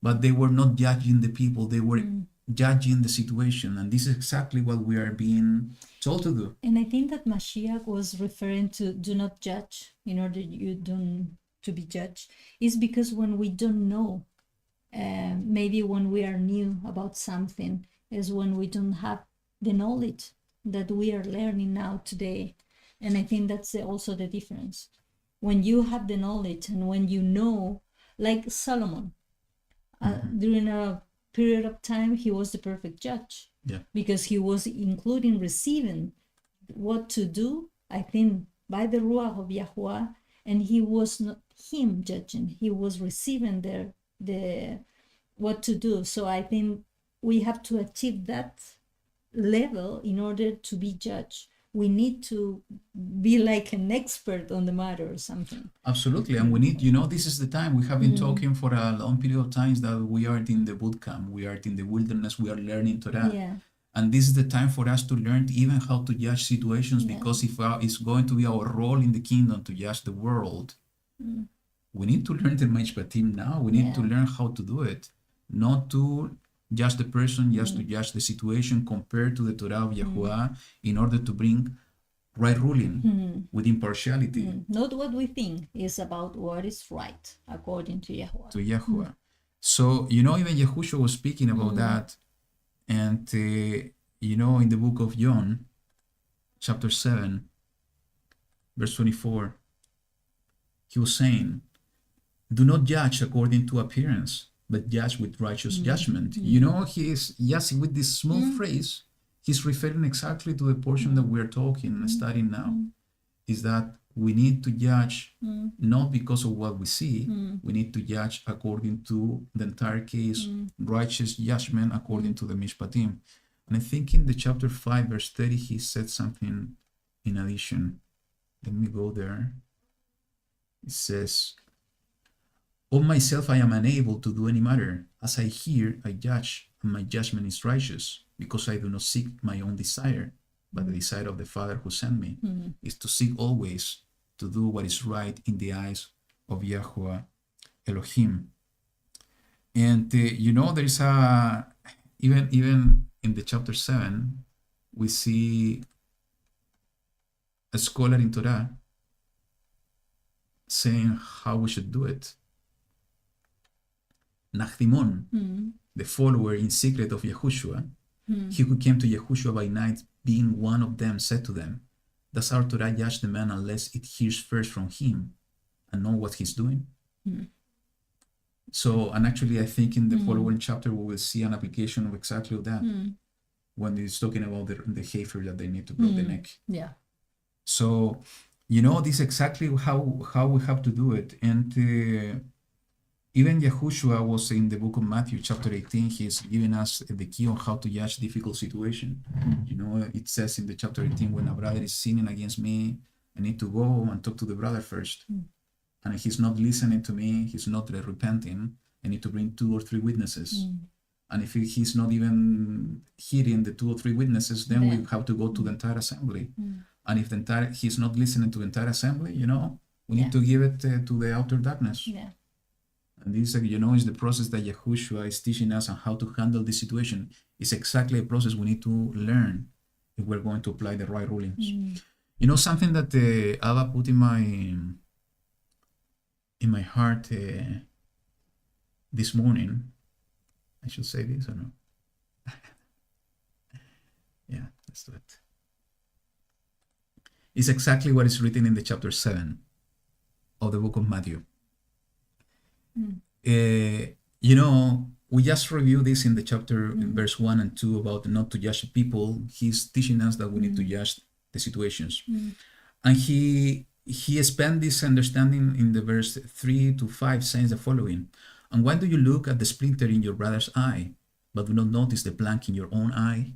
But they were not judging the people, they were judging the situation. And this is exactly what we are being told to do. And I think that Mashiach was referring to do not judge in order you don't to be judged, is because when we don't know, maybe when we are new about something, is when we don't have the knowledge that we are learning now today. And I think that's also the difference. When you have the knowledge and when you know, like Solomon, during a period of time, he was the perfect judge. Yeah. because he was including receiving what to do, I think, by the Ruach of YaHuWaH, and he was not him judging, he was receiving the what to do. So I think we have to achieve that level in order to be judged. We need to be like an expert on the matter or something. Absolutely. And we need, this is the time. We have been talking for a long period of times that we are in the boot camp, we are in the wilderness, we are learning Torah. Yeah. And this is the time for us to learn even how to judge situations, because if it's going to be our role in the kingdom to judge the world, we need to learn the Mishpatim now. We need to learn how to do it, not to judge the person, just to judge the situation compared to the Torah of YaHuWaH in order to bring right ruling with impartiality. Not what we think, is about what is right according to YaHuWaH. To YaHuWaH. So, even Yahushua was speaking about that. And, in the book of John, chapter 7, verse 24, he was saying, do not judge according to appearance, but judge with righteous judgment. He is, just with this small phrase, he's referring exactly to the portion that we're talking and studying now, is that we need to judge not because of what we see, we need to judge according to the entire case, righteous judgment according to the Mishpatim. And I think in the chapter 5, verse 30, he said something in addition. Let me go there. It says, of myself I am unable to do any matter. As I hear, I judge, and my judgment is righteous, because I do not seek my own desire, but the desire of the Father who sent me is to seek always to do what is right in the eyes of YaHuWaH Elohim. And there is even in the chapter 7, we see a scholar in Torah saying how we should do it. Nachdimon, the follower in secret of Yahushua, he who came to Yahushua by night, being one of them, said to them, does our Torah judge the man unless it hears first from him and know what he's doing? So, and actually I think in the following chapter we will see an application of exactly that, when it's talking about the heifer that they need to blow the neck. Yeah. So, this is exactly how we have to do it. And even Yahushua was in the book of Matthew, chapter 18, he's giving us the key on how to judge difficult situation. It says in the chapter 18, when a brother is sinning against me, I need to go and talk to the brother first. And if he's not listening to me, he's not repenting, I need to bring 2 or 3 witnesses. And if he's not even hearing the 2 or 3 witnesses, then we have to go to the entire assembly. And if he's not listening to the entire assembly, we need to give it to the outer darkness. Yeah. And this, is the process that Yahushua is teaching us on how to handle this situation. It's exactly a process we need to learn if we're going to apply the right rulings. Something that Abba put in my heart this morning. I should say this or no? Yeah, let's do it. It's exactly what is written in the chapter 7 of the book of Matthew. We just reviewed this in the chapter in verse 1 and 2 about not to judge people. He's teaching us that we need to judge the situations. And he spent this understanding in the verse 3 to 5, saying the following: and why do you look at the splinter in your brother's eye, but do not notice the plank in your own eye?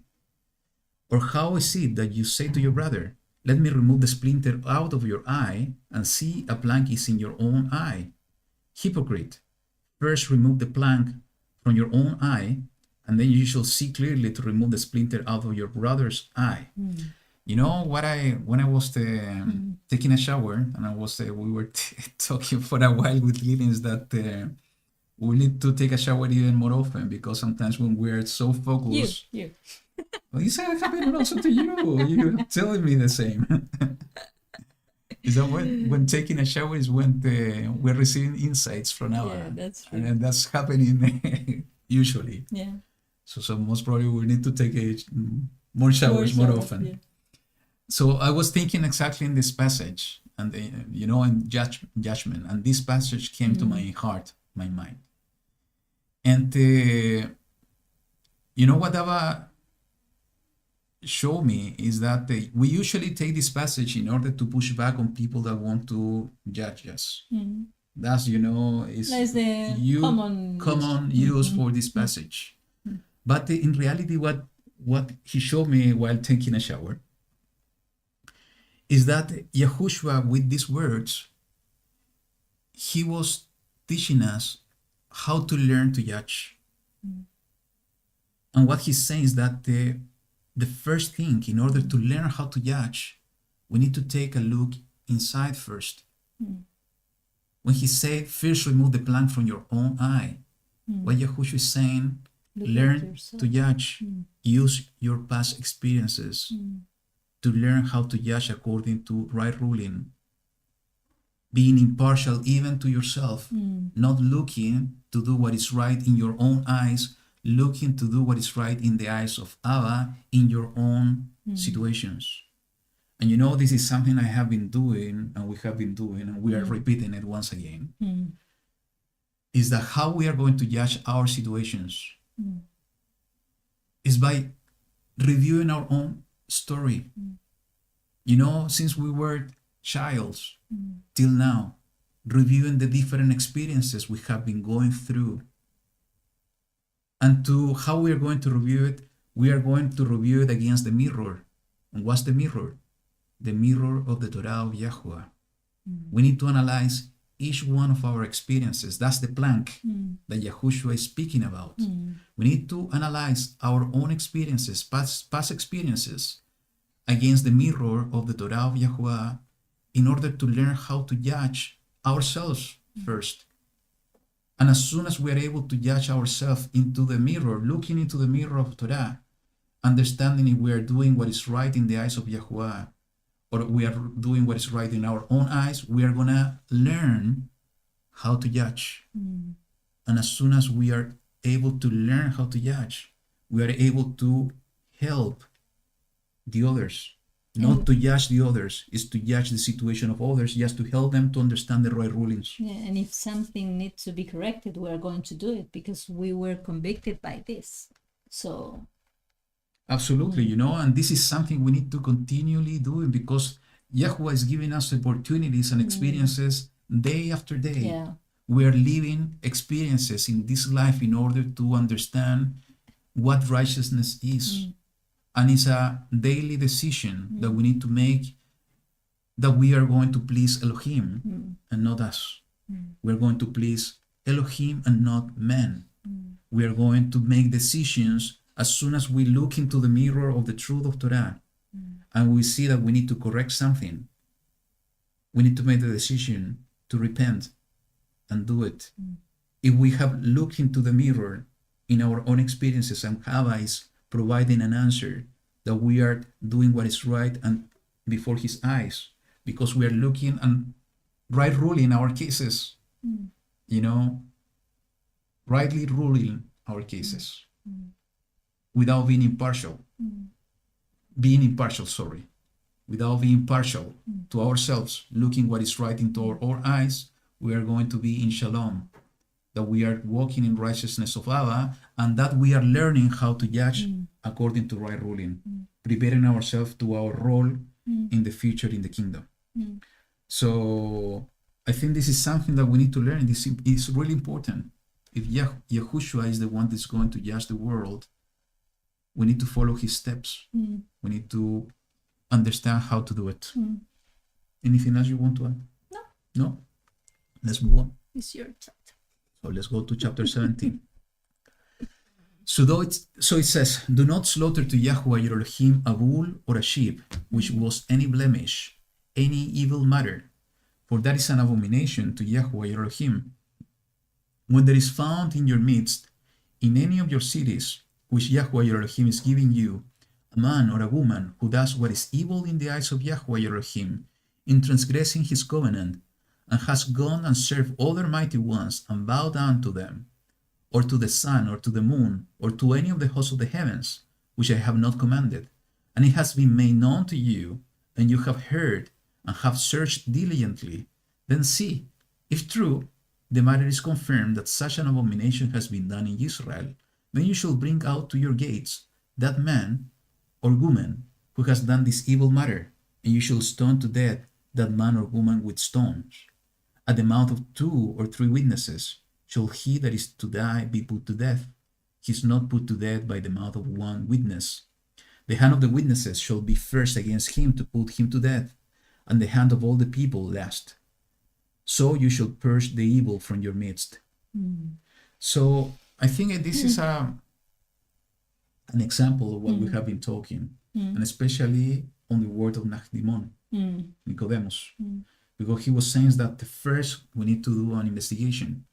Or how is it that you say to your brother, let me remove the splinter out of your eye, and see, a plank is in your own eye? Hypocrite, first remove the plank from your own eye, and then you shall see clearly to remove the splinter out of your brother's eye. When I was taking a shower, and we were talking for a while with Lillians that we need to take a shower even more often, because sometimes when we're so focused, well, you say it happened also to you. You're telling me the same. Is that when taking a shower is when we're receiving insights from our, that's true. And that's happening usually. Yeah. So most probably we need to take more showers more often. Yeah. So I was thinking exactly in this passage, and in judgment, and this passage came to my heart, my mind. And what Abba showed me is that we usually take this passage in order to push back on people that want to judge us. That's, is That's the common use for this passage. But in reality, what he showed me while taking a shower is that YaHuWaH, with these words, he was teaching us how to learn to judge. And what he's saying is that the first thing, in order to learn how to judge, we need to take a look inside first. When he said, first remove the plank from your own eye, what YaHuWaH is saying, learn to judge. Use your past experiences to learn how to judge according to right ruling. Being impartial even to yourself, not looking to do what is right in your own eyes, looking to do what is right in the eyes of Abba in your own situations. And this is something I have been doing, and we have been doing, and we are repeating it once again, is that how we are going to judge our situations is by reviewing our own story. Since we were childs till now, reviewing the different experiences we have been going through. And to how we are going to review it, we are going to review it against the mirror. And what's the mirror? The mirror of the Torah of YaHuWaH. We need to analyze each one of our experiences. That's the plank that YaHuWaH is speaking about. We need to analyze our own experiences, past experiences, against the mirror of the Torah of YaHuWaH in order to learn how to judge ourselves first. And as soon as we are able to judge ourselves into the mirror, looking into the mirror of Torah, understanding if we are doing what is right in the eyes of YaHuWaH, or we are doing what is right in our own eyes, we are going to learn how to judge. And as soon as we are able to learn how to judge, we are able to help the others. Not to judge the others, is to judge the situation of others, just to help them to understand the right rulings. Yeah, and if something needs to be corrected, we are going to do it because we were convicted by this. So absolutely, and this is something we need to continually do because YaHuWaH is giving us opportunities and experiences day after day. Yeah. We are living experiences in this life in order to understand what righteousness is. And it's a daily decision that we need to make, that we are going to please Elohim and not us. We're going to please Elohim and not man. We are going to make decisions as soon as we look into the mirror of the truth of Torah and we see that we need to correct something. We need to make the decision to repent and do it. If we have looked into the mirror in our own experiences and Abba is providing an answer that we are doing what is right and before his eyes, because we are looking and right ruling our cases, rightly ruling our cases without being impartial, without being partial to ourselves, looking what is right into our eyes, we are going to be in shalom, that we are walking in righteousness of Abba, and that we are learning how to judge according to right ruling, preparing ourselves to our role in the future in the kingdom. So I think this is something that we need to learn. This is really important. If YaHuWaH is the one that's going to judge the world, we need to follow his steps. We need to understand how to do it. Anything else you want to add? No? Let's move on. it's your chapter. So let's go to chapter 17. So it says, do not slaughter to YaHuWaH your Elohim a bull or a sheep, which was any blemish, any evil matter, for that is an abomination to YaHuWaH your Elohim. When there is found in your midst, in any of your cities, which YaHuWaH your Elohim is giving you, a man or a woman who does what is evil in the eyes of YaHuWaH your Elohim, in transgressing his covenant, and has gone and served other mighty ones and bowed down to them, or to the sun, or to the moon, or to any of the hosts of the heavens, which I have not commanded, and it has been made known to you, and you have heard, and have searched diligently, then see, if true, the matter is confirmed that such an abomination has been done in Israel, then you shall bring out to your gates that man or woman who has done this evil matter, and you shall stone to death that man or woman with stones. At the mouth of 2 or 3 witnesses shall he that is to die be put to death. He is not put to death by the mouth of 1 witness. The hand of the witnesses shall be first against him to put him to death, and the hand of all the people last. So you shall purge the evil from your midst. So I think this is an example of what we have been talking, and especially on the word of Nachdimon, Nicodemus, because he was saying that first we need to do an investigation.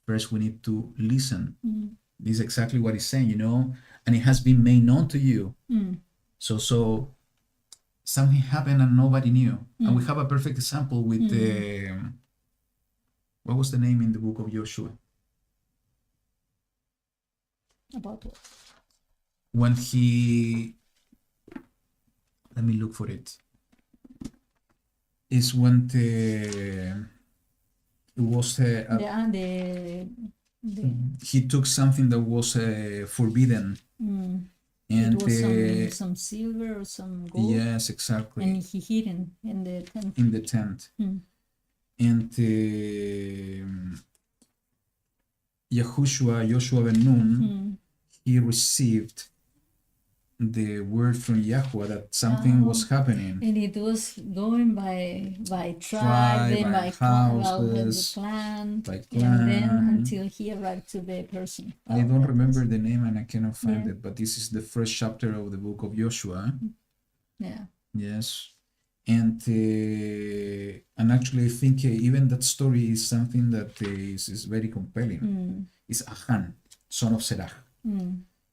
First we need to listen. This is exactly what he's saying, and it has been made known to you. So something happened and nobody knew. And we have a perfect example with what was the name in the book of Joshua? About what? When he, let me look for it. Is when it was he took something that was forbidden, and it was some silver or some gold. Yes, exactly. And he hid in the tent. In the tent, and Joshua ben Nun, he received the word from YaHuWaH that something was happening. And it was going by tribe, then by houses, clan, by and then until he arrived to the person. I don't remember the name and I cannot find it, but this is the first chapter of the book of Joshua. Yeah. Yes. And actually I think even that story is something that is very compelling. It's Achan, son of Serach.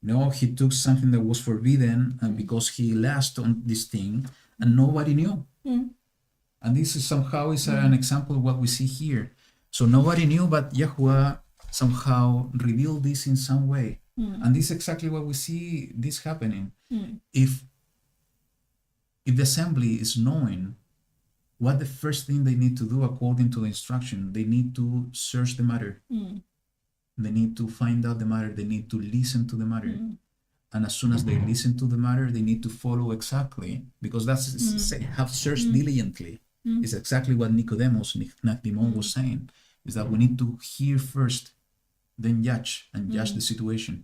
No, he took something that was forbidden, and because he last on this thing, and nobody knew. And this is somehow an example of what we see here. So nobody knew, but YaHuWaH somehow revealed this in some way. And this is exactly what we see this happening. If the assembly is knowing what the first thing they need to do according to the instruction, they need to search the matter. They need to find out the matter. They need to listen to the matter. And as soon as they listen to the matter, they need to follow exactly, because that's have searched diligently. It's exactly what Nicodemus, Nachdimon was saying, is that we need to hear first, then judge, and judge the situation.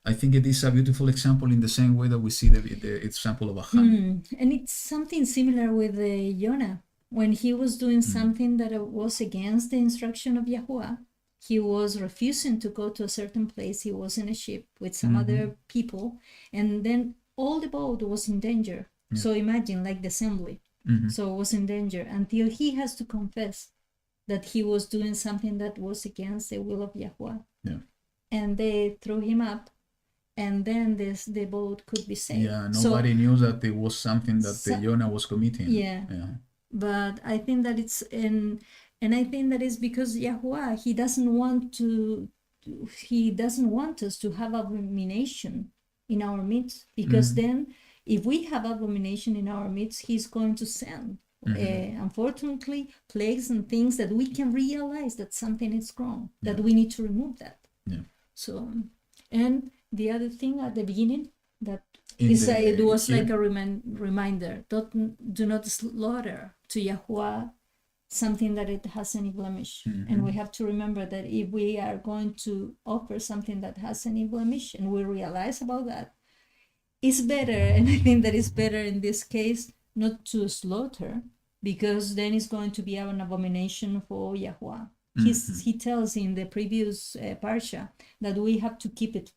I think it is a beautiful example in the same way that we see the example of Achan. And it's something similar with Jonah. When he was doing something that was against the instruction of YaHuWaH, he was refusing to go to a certain place. He was in a ship with some other people, and then all the boat was in danger. So imagine, like the assembly. So it was in danger until he has to confess that he was doing something that was against the will of YaHuWaH. And they threw him up, and then the boat could be saved. Nobody knew that it was something that Jonah was committing. But I think that it's and I think that is because YaHuWaH, he doesn't want us to have abomination in our midst, because then if we have abomination in our midst, he's going to send unfortunately plagues and things that we can realize that something is wrong, that we need to remove that. So, and the other thing at the beginning that it was like a reminder, do not slaughter to YaHuWaH something that it has any blemish. And we have to remember that if we are going to offer something that has any blemish, and we realize about that, it's better, and I think that it's better in this case not to slaughter, because then it's going to be an abomination for YaHuWaH. He tells in the previous parsha that we have to keep it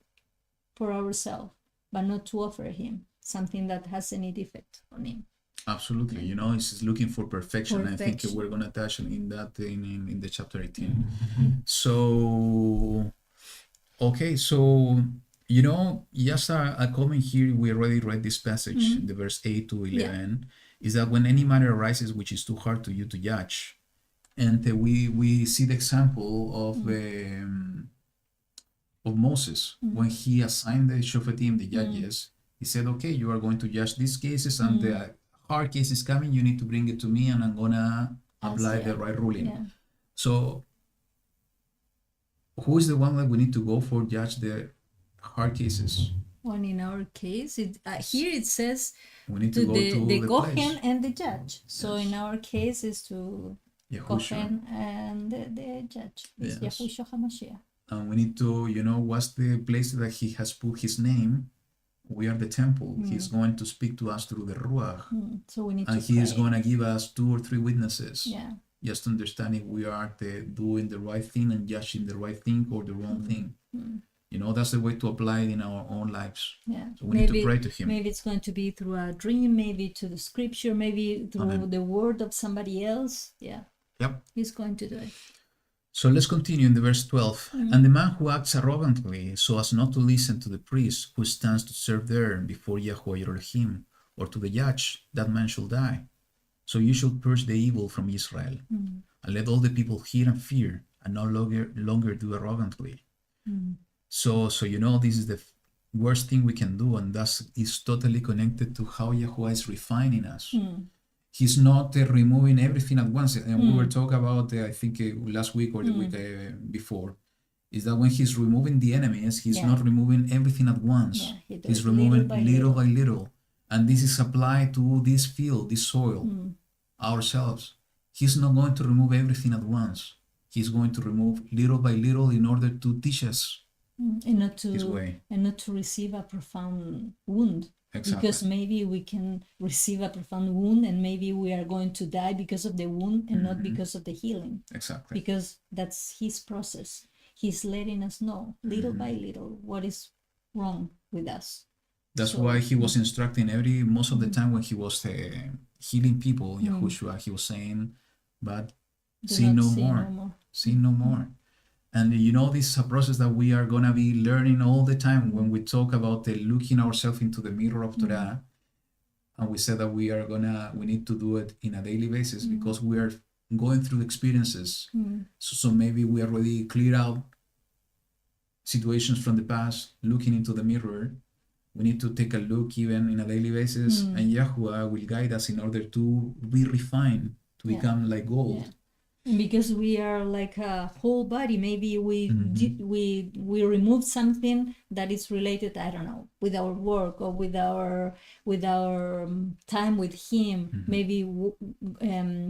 for ourselves, but not to offer him something that has any defect on him. Absolutely, it's looking for perfection. I think we're going to touch in that in the chapter 18. So, okay, so just a comment here. We already read this passage, the verse 8 to 11, is that when any matter arises which is too hard to you to judge, and we see the example of Moses when he assigned the Shoftim, the judges. He said, okay, you are going to judge these cases, and the hard case is coming, you need to bring it to me, and I'm gonna apply the right ruling. So who is the one that we need to go for judge the hard cases? Well, in our case, here it says We need to to go the to the Kohen place. and the judge. So Yes. in our case, is to Yahushua. Kohen and the judge. Is Yes. Yahushua HaMashiach. And we need to, what's the place that he has put his name? We are the temple. He's going to speak to us through the Ruach. So we need And to he is pray. going to give us 2 or 3 witnesses. Yeah. Just to understand if we are doing the right thing and judging the right thing or the wrong thing. That's the way to apply it in our own lives. Yeah. So we need to pray to him. Maybe it's going to be through a dream, maybe to the scripture, maybe through Amen. the word of somebody else. Yeah. Yep. He's going to do it. So let's continue in the verse 12. And the man who acts arrogantly so as not to listen to the priest who stands to serve there before YaHuWaH your Elohim, or to the judge, that man shall die. So you shall purge the evil from Israel, and let all the people hear and fear, and no longer do arrogantly. So this is the worst thing we can do, and that is totally connected to how YaHuWaH is refining us. He's not removing everything at once. And we were talking about, I think last week or the week before, is that when he's removing the enemies, he's not removing everything at once. Yeah, He's removing little by little. And this is applied to this field, this soil, ourselves. He's not going to remove everything at once. He's going to remove little by little in order to teach us his way. And not to receive a profound wound. Exactly. Because maybe we can receive a profound wound and maybe we are going to die because of the wound and not because of the healing. Exactly. Because that's his process. He's letting us know little by little what is wrong with us. That's why he was instructing most of the time when he was healing people, Yahushua, he was saying, but sin no more. Sin no more. And this is a process that we are going to be learning all the time when we talk about looking ourselves into the mirror of Torah. And we said that we need to do it in a daily basis because we are going through experiences. So maybe we already cleared out situations from the past, looking into the mirror. We need to take a look even in a daily basis, and YaHuWaH will guide us in order to be refined, to become like gold. Yeah. And because we are like a whole body, maybe we remove something that is related, I don't know, with our work or with our time with him. Maybe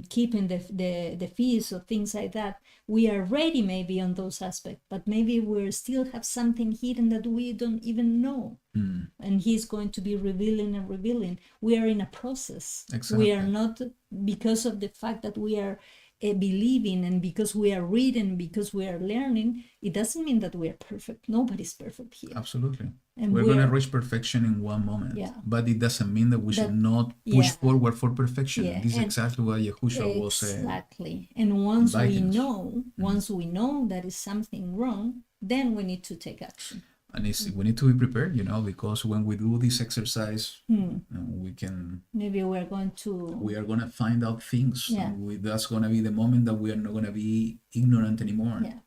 keeping the feast or things like that. We are ready maybe on those aspects, but maybe we still have something hidden that we don't even know. And he's going to be revealing and revealing. We are in a process. Exactly. We are not, because of the fact that we are believing and because we are reading, because we are learning, it doesn't mean that we are perfect. Nobody's perfect here. Absolutely. And we're going to reach perfection in one moment. Yeah. But it doesn't mean that we should not push forward for perfection. Yeah. This is exactly what Yahushua was saying. Exactly. And once we inviting us. know that is something wrong, then we need to take action. And we need to be prepared, because when we do this exercise, we can... Maybe we are going to find out things. Yeah. And that's going to be the moment that we are not going to be ignorant anymore. Yeah.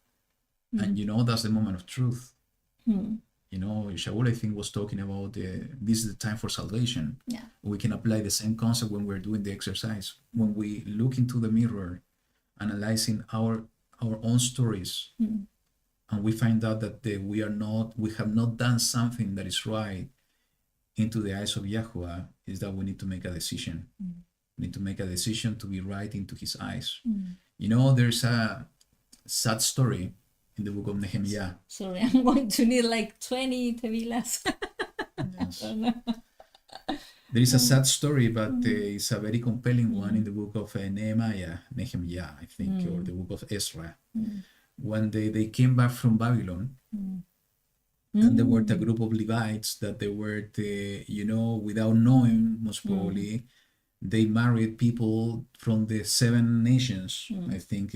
And, that's the moment of truth. Shaul, I think, was talking about this is the time for salvation. Yeah. We can apply the same concept when we're doing the exercise. When we look into the mirror, analyzing our own stories, and we find out that we have not done something that is right into the eyes of YaHuWaH, is that we need to make a decision. We need to make a decision to be right into his eyes. There's a sad story in the book of Nehemiah. Sorry, I'm going to need like 20 tevilas. Yes. There is a sad story, but it's a very compelling one in the book of Nehemiah, I think, or the book of Ezra. When they came back from Babylon, and there were a group of Levites that they were, without knowing, most probably, they married people from the 7 nations, I think,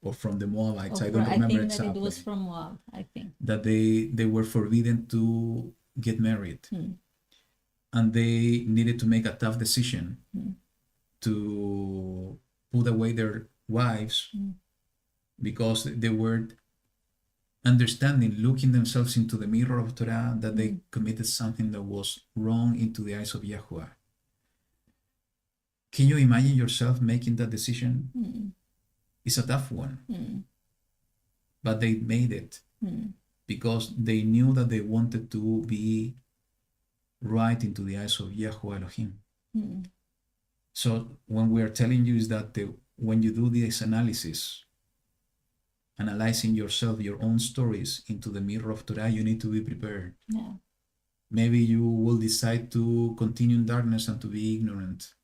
or from the Moabites. I don't remember exactly. I think that it was from Moab, I think. That they were forbidden to get married. And they needed to make a tough decision to put away their wives because they were understanding, looking themselves into the mirror of Torah, that they committed something that was wrong into the eyes of YaHuWaH. Can you imagine yourself making that decision? It's a tough one. But they made it. because they knew that they wanted to be right into the eyes of YaHuWaH Elohim. So when we are telling you is that when you do this analysis, analyzing yourself, your own stories into the mirror of Torah, you need to be prepared. Yeah. Maybe you will decide to continue in darkness and to be ignorant.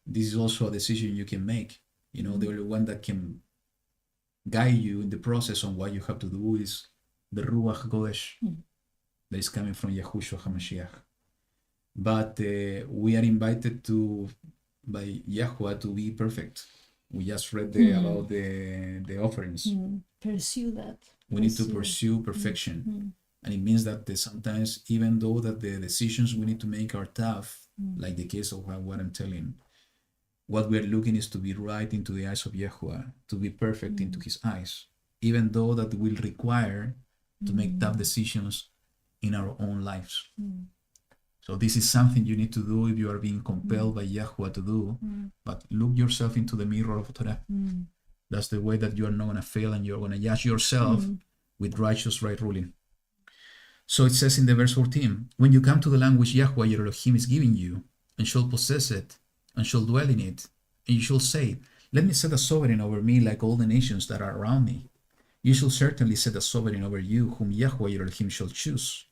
This is also a decision you can make. You know, the only one that can guide you in the process on what you have to do is the Ruach Kodesh that is coming from Yahushua HaMashiach. But we are invited by YaHuWaH to be perfect. We just read about the offerings. Pursue that. We need to pursue perfection. And it means that sometimes, even though that the decisions we need to make are tough, like the case of what I'm telling, what we're looking is to be right into the eyes of YaHuWaH, to be perfect into his eyes, even though that will require to make tough decisions in our own lives. So this is something you need to do if you are being compelled by YaHuWaH to do, but look yourself into the mirror of Torah. That's the way that you are not going to fail, and you're going to judge yourself with righteous right ruling. So it says in the verse 14, when you come to the land which YaHuWaH your Elohim is giving you, and shall possess it, and shall dwell in it, and you shall say, let me set a sovereign over me like all the nations that are around me. You shall certainly set a sovereign over you, whom YaHuWaH your Elohim shall choose.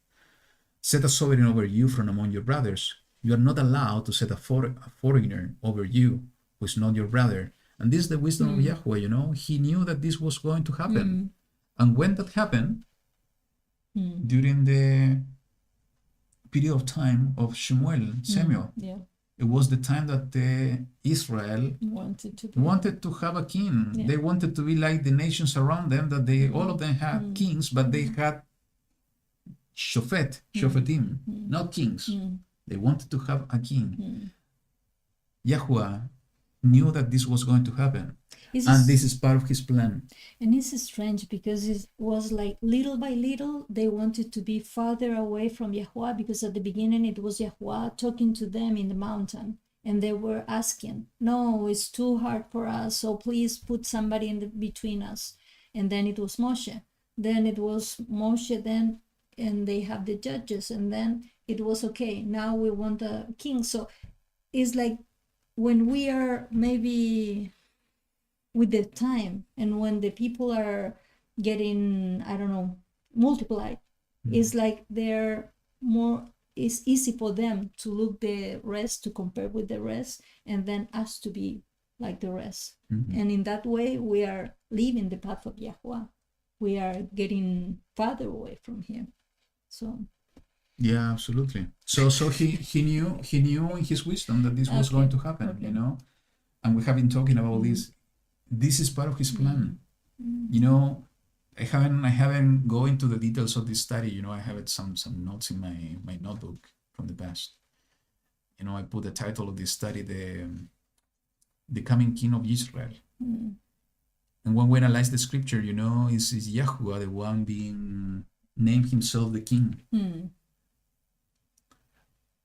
Set a sovereign over you from among your brothers. You are not allowed to set a foreigner over you, who is not your brother. And this is the wisdom of YaHuWaH, you know. He knew that this was going to happen. And when that happened, during the period of time of Samuel, it was the time that Israel wanted to have a king. They wanted to be like the nations around them, that all of them had kings, but they had Shoftim, not kings. They wanted to have a king. YaHuWaH knew that this was going to happen. And this is part of his plan. And it's strange because it was like little by little they wanted to be farther away from YaHuWaH, because at the beginning it was YaHuWaH talking to them in the mountain, and they were asking, no, it's too hard for us, so please put somebody in between us. And then it was Moshe. Then it was Moshe, and they have the judges, and then it was okay, now we want a king. So it's like when we are maybe with the time, and when the people are getting, I don't know, multiplied, it's like it's easy for them to look the rest, to compare with the rest, and then us to be like the rest. And in that way we are leaving the path of YaHuWaH. We are getting farther away from him. So yeah, absolutely. So he knew in his wisdom that this was going to happen, you know. And we have been talking about this. This is part of his plan. You know, I haven't gone into the details of this study. You know, I have some notes in my notebook from the past. You know, I put the title of this study, the coming king of Israel. And when we analyze the scripture, you know, is YaHuWaH the one being named himself the king.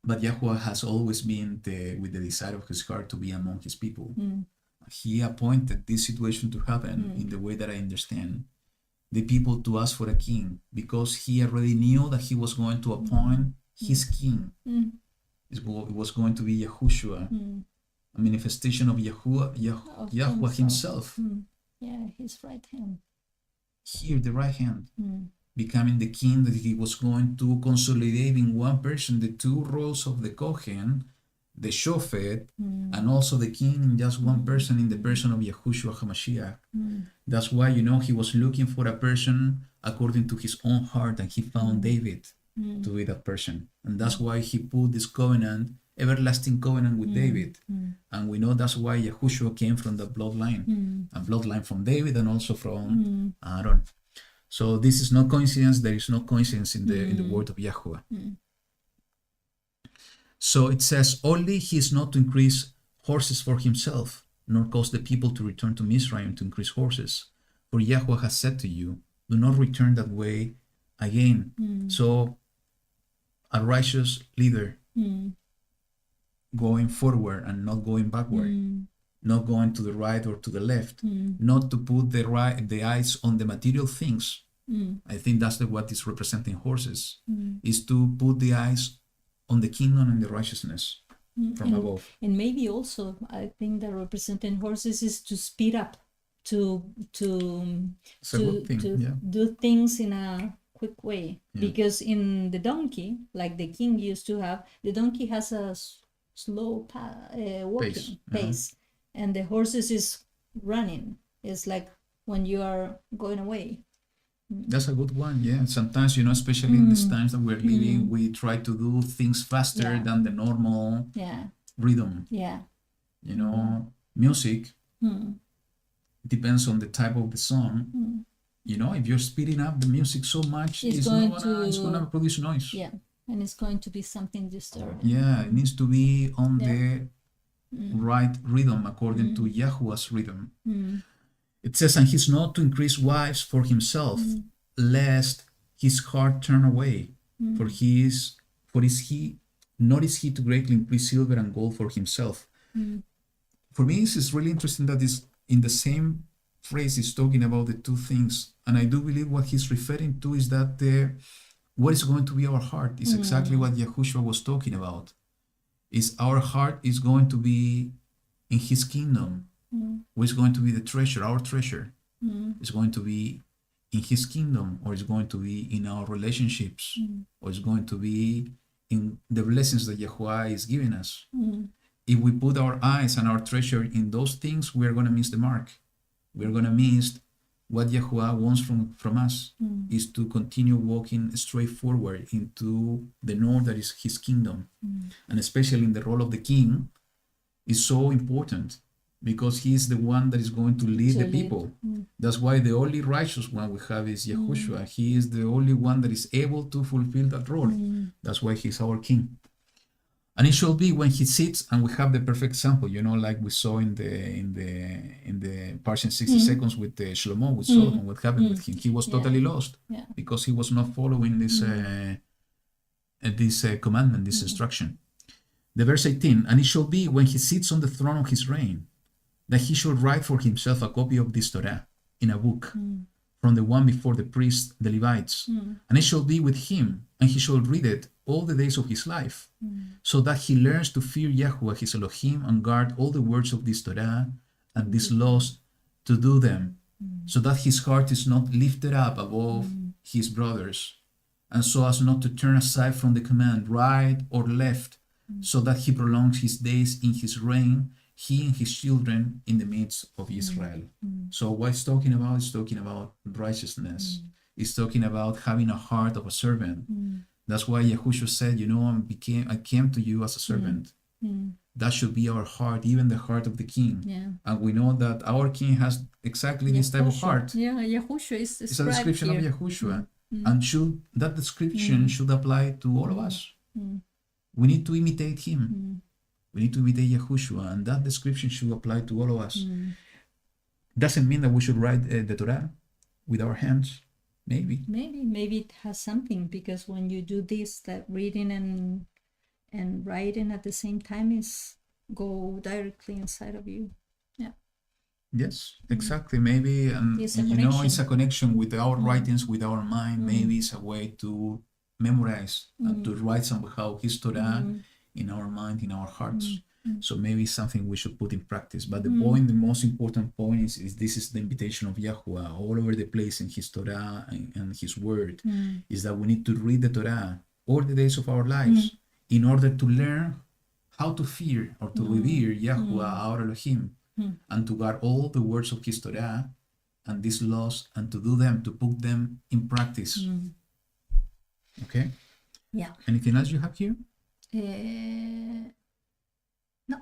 But YaHuWaH has always been with the desire of his heart to be among his people. He appointed this situation to happen in the way that I understand. The people to ask for a king, because he already knew that he was going to appoint his king. It was going to be Yahushua, a manifestation of YaHuWaH himself. Yeah, his right hand. Here, the right hand. Becoming the king, that he was going to consolidate in one person the two roles of the Kohen, the Shofet, and also the king in just one person, in the person of Yahushua HaMashiach. That's why, you know, he was looking for a person according to his own heart, and he found David to be that person. And that's why he put this covenant, everlasting covenant with David. And we know that's why Yahushua came from the bloodline, a bloodline from David and also from Aaron. So this is no coincidence. There is no coincidence in the word of YaHuWaH. So it says, only he is not to increase horses for himself, nor cause the people to return to Mizraim to increase horses. For YaHuWaH has said to you, do not return that way again. So a righteous leader going forward and not going backward, not going to the right or to the left, not to put the eyes on the material things, I think that's what is representing horses, is to put the eyes on the kingdom and the righteousness from above. And maybe also, I think that representing horses is to speed up, to It's a good thing, yeah. do things in a quick way. Yeah. Because in the donkey, like the king used to have, the donkey has a slow walking pace, and the horses is running. It's like when you are going away. That's a good one, yeah. Sometimes, especially in these times that we're living, we try to do things faster than the normal rhythm. Yeah. Music depends on the type of the song. If you're speeding up the music so much, it's gonna produce noise. Yeah, and it's going to be something disturbing. Yeah, it needs to be on the right rhythm according to YaHuWaH's rhythm. It says, and he's not to increase wives for himself, lest his heart turn away. For is he to greatly increase silver and gold for himself. For me, it's really interesting that this in the same phrase is talking about the two things, and I do believe what he's referring to is that what is going to be our heart is exactly what YaHuWaH was talking about. Is our heart is going to be in his kingdom. What is going to be the treasure, our treasure? Is going to be in his kingdom, or is going to be in our relationships, or is going to be in the blessings that YaHuWaH is giving us? If we put our eyes and our treasure in those things, we are going to miss the mark. We are going to miss what YaHuWaH wants from us, is to continue walking straight forward into the north that is his kingdom. And especially in the role of the king is so important, because he is the one that is going to lead the people. That's why the only righteous one we have is YaHuWaH. He is the only one that is able to fulfill that role. That's why he's our king. And it shall be when he sits, and we have the perfect example, like we saw in the Parsha 60 seconds with Shlomo, with Solomon, what happened with him. He was totally lost because he was not following this commandment, this instruction. The verse 18, and it shall be when he sits on the throne of his reign, that he shall write for himself a copy of this Torah in a book from the one before the priests, the Levites. And it shall be with him, and he shall read it all the days of his life, so that he learns to fear YaHuWaH his Elohim and guard all the words of this Torah and these laws to do them, so that his heart is not lifted up above his brothers, and so as not to turn aside from the command right or left, so that he prolongs his days in his reign, he and his children in the midst of Israel. So what it's talking about is talking about righteousness. It's talking about having a heart of a servant. That's why YaHuWaH said, I came to you as a servant. That should be our heart, even the heart of the king. And we know that our king has exactly this type of heart. YaHuWaH is it's a description here. of YaHuWaH. And that description should apply to all of us. We need to imitate him. We need to imitate YaHuWaH, and that description should apply to all of us. Doesn't mean that we should write the Torah with our hands. Maybe it has something, because when you do this, that reading and writing at the same time is go directly inside of you. Yes, exactly. Maybe it's a connection with our writings, with our mind. Maybe it's a way to memorize and to write somehow his Torah in our mind, in our hearts. So maybe it's something we should put in practice. But the most important point is this is the invitation of YaHuWaH all over the place in his Torah and his word, is that we need to read the Torah all the days of our lives in order to learn how to fear or to revere YaHuWaH, our Elohim, and to guard all the words of his Torah and these laws, and to do them, to put them in practice. Okay? Yeah. Anything else you have here? No.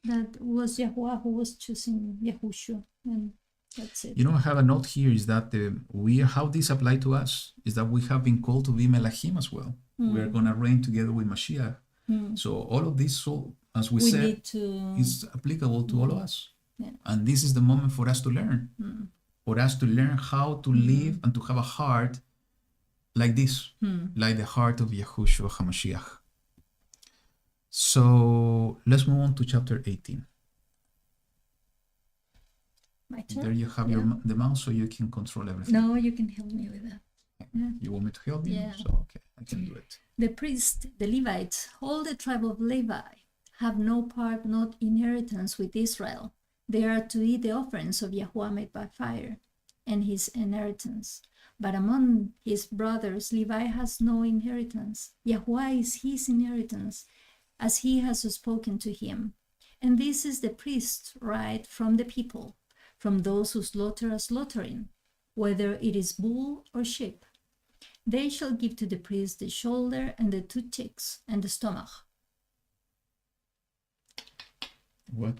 That was YaHuWaH who was choosing YaHuWaH, and that's it. I have a note here, is that how this applies to us is that we have been called to be Melachim as well. We are going to reign together with Mashiach. So all of this, as we said, is applicable to all of us. And this is the moment for us to learn. For us to learn how to live and to have a heart like this, like the heart of Yahushua HaMashiach. So let's move on to chapter 18. My turn. There you have the mouse, so you can control everything. No, you can help me with that. Yeah. You want me to help you? Yeah. So, okay, I can do it. The priest, the Levites, all the tribe of Levi, have no part, not inheritance with Israel. They are to eat the offerings of YaHuWaH made by fire, and his inheritance. But among his brothers, Levi has no inheritance. YaHuWaH is his inheritance, as he has spoken to him. And this is the priest's right from the people, from those who slaughter a slaughtering, whether it is bull or sheep. They shall give to the priest the shoulder and the 2 cheeks and the stomach. What?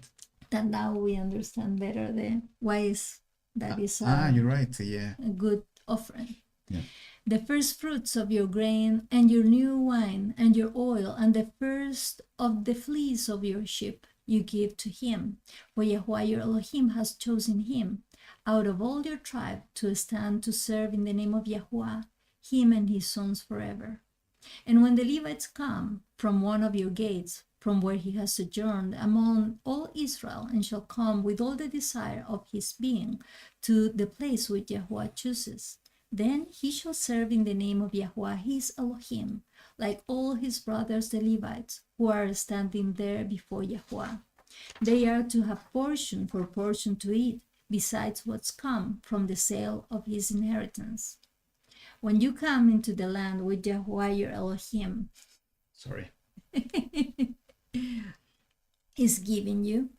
That now we understand better the why is that is you're right. Yeah. a good offering. Yeah. The first fruits of your grain and your new wine and your oil and the first of the fleece of your sheep you give to him. For YaHuWaH your Elohim has chosen him out of all your tribe to stand to serve in the name of YaHuWaH, him and his sons forever. And when the Levites come from one of your gates, from where he has sojourned among all Israel, and shall come with all the desire of his being to the place which YaHuWaH chooses, then he shall serve in the name of YaHuWaH his Elohim, like all his brothers the Levites, who are standing there before YaHuWaH. They are to have portion for portion to eat, besides what's come from the sale of his inheritance. When you come into the land with YaHuWaH your Elohim is giving you,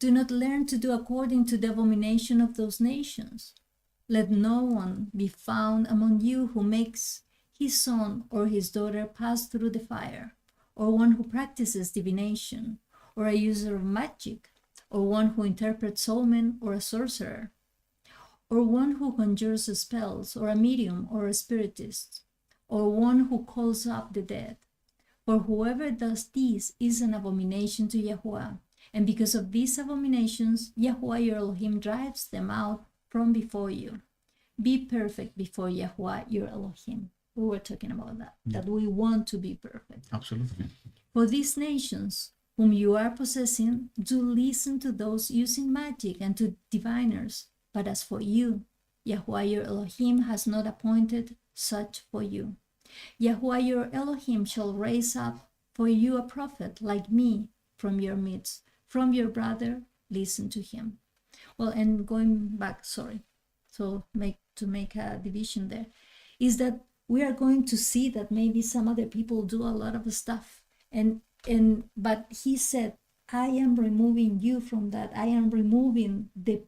do not learn to do according to the abomination of those nations. Let no one be found among you who makes his son or his daughter pass through the fire, or one who practices divination, or a user of magic, or one who interprets omen, or a sorcerer, or one who conjures spells, or a medium, or a spiritist, or one who calls up the dead. For whoever does this is an abomination to YaHuWaH, and because of these abominations, YaHuWaH your Elohim drives them out from before you. Be perfect before YaHuWaH your Elohim. We were talking about that we want to be perfect. Absolutely. For these nations whom you are possessing, do listen to those using magic and to diviners. But as for you, YaHuWaH your Elohim has not appointed such for you. YaHuWaH your Elohim shall raise up for you a prophet like me from your midst. From your brother, listen to him. Well, and going back, to make a division there, is that we are going to see that maybe some other people do a lot of stuff. But he said, I am removing you from that. I am removing the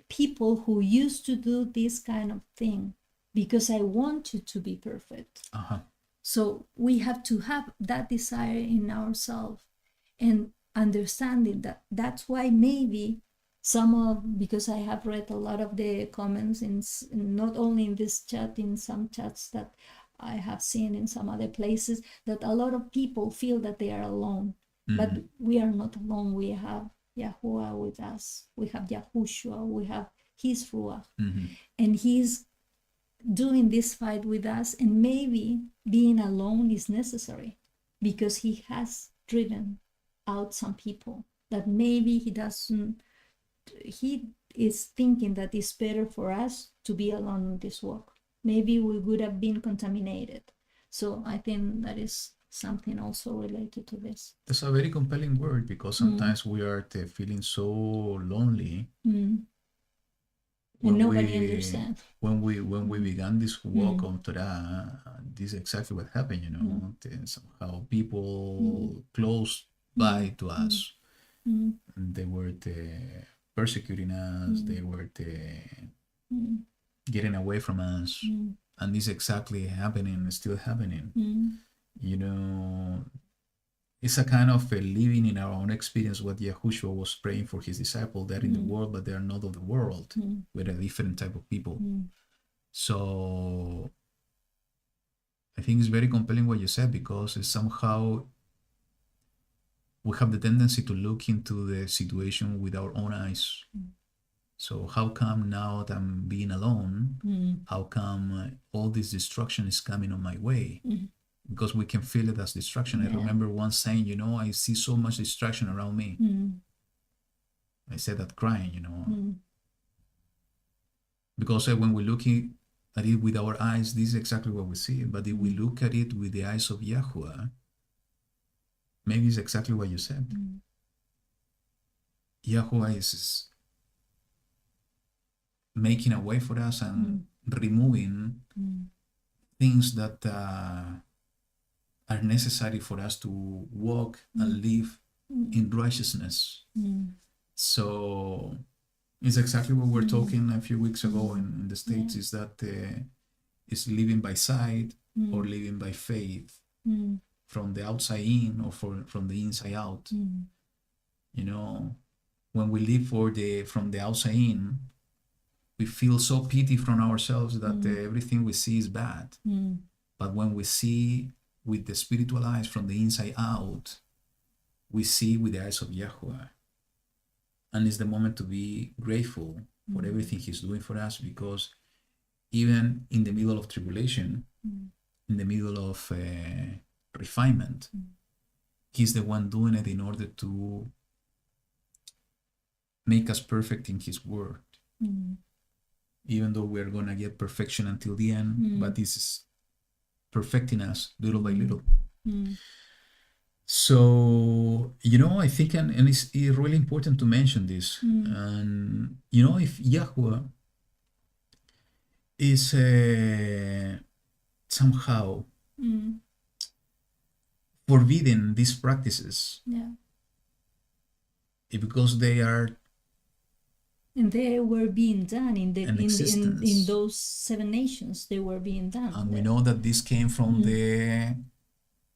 people who used to do this kind of thing, because I want you to be perfect. So we have to have that desire in ourselves, and understanding that that's why maybe because I have read a lot of the comments in not only in this chat, in some chats that I have seen in some other places, that a lot of people feel that they are alone. But we are not alone. We have YaHuWaH with us. We have Yahushua. We have his Ruach. And he's doing this fight with us. And maybe being alone is necessary, because he has driven out some people that maybe he is thinking that it's better for us to be alone in this walk. Maybe we would have been contaminated. So I think that is something also related to this. That's a very compelling word, because sometimes we are feeling so lonely. And nobody understands. When we began this walk on Torah, this is exactly what happened. Somehow people close by to us, and they were persecuting us. They were getting away from us, and this is exactly happening, still happening. It's a kind of living in our own experience what Yahushua was praying for his disciples. They're in the world, but they're not of the world. We're a different type of people. So I think it's very compelling what you said, because it's somehow we have the tendency to look into the situation with our own eyes. So how come now that I'm being alone, how come all this destruction is coming on my way? Because we can feel it as destruction. I remember once saying, I see so much destruction around me. I said that crying, because when we're looking at it with our eyes, this is exactly what we see. But if we look at it with the eyes of YaHuWaH, maybe it's exactly what you said. YaHuWaH is making a way for us and removing things that are necessary for us to walk and live in righteousness. So it's exactly what we're talking a few weeks ago in the States, is that it's living by sight or living by faith, from the outside in or from the inside out. When we live from the outside in, we feel so pity from ourselves that everything we see is bad. But when we see with the spiritual eyes from the inside out, we see with the eyes of YaHuWaH. And it's the moment to be grateful for everything He's doing for us, because even in the middle of tribulation, in the middle of refinement, He's the one doing it in order to make us perfect in His word. Even though we're going to get perfection until the end, but this is perfecting us little by little. So, I think, and it's really important to mention this. And, if YaHuWaH is somehow forbidden these practices, because they are, and they were being done in existence. those 7 nations. They were being done, and we know that this came from the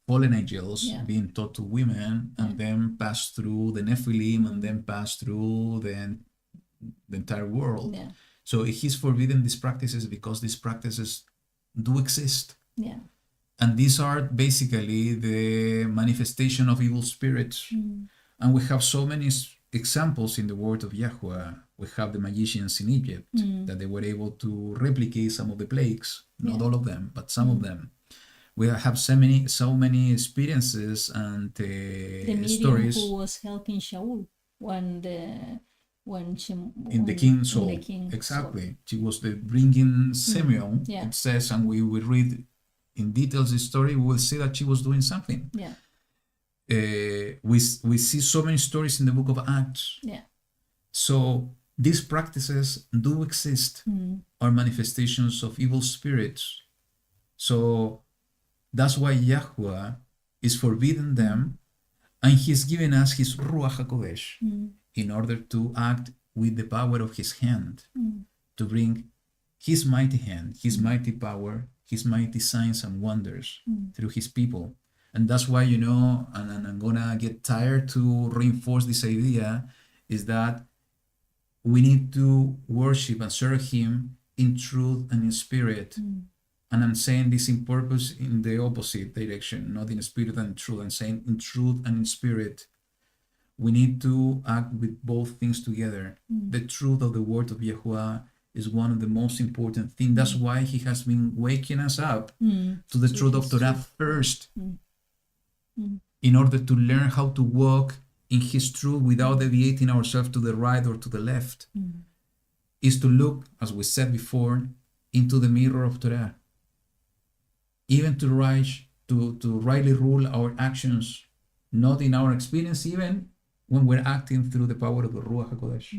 fallen angels being taught to women, and then passed through the Nephilim, and then passed through the entire world. So He's forbidden these practices because these practices do exist. And these are basically the manifestation of evil spirits. And we have so many examples in the word of YaHuWaH. We have the magicians in Egypt, that they were able to replicate some of the plagues, not all of them, but some of them. We have so many experiences and the stories. Who was helping Shaul when the king Saul. Exactly. She was bringing Samuel. It says, and we will read in details the story, we will see that she was doing something. We see so many stories in the book of Acts. So these practices do exist, are manifestations of evil spirits. So that's why YaHuWaH is forbidding them, and He's given us His Ruach HaKodesh in order to act with the power of His hand, to bring His mighty hand, His mighty power, His mighty signs and wonders through His people. And that's why, and I'm gonna get tired to reinforce this idea, is that we need to worship and serve Him in truth and in spirit. And I'm saying this in purpose in the opposite direction, not in spirit and in truth. I'm saying in truth and in spirit. We need to act with both things together. The truth of the word of YaHuWaH is one of the most important things. That's why He has been waking us up to the truth of Torah first, in order to learn how to walk in His truth without deviating ourselves to the right or to the left. Is to look, as we said before, into the mirror of Torah. Even to rightly rule our actions, not in our experience, even when we're acting through the power of the Ruach HaKodesh.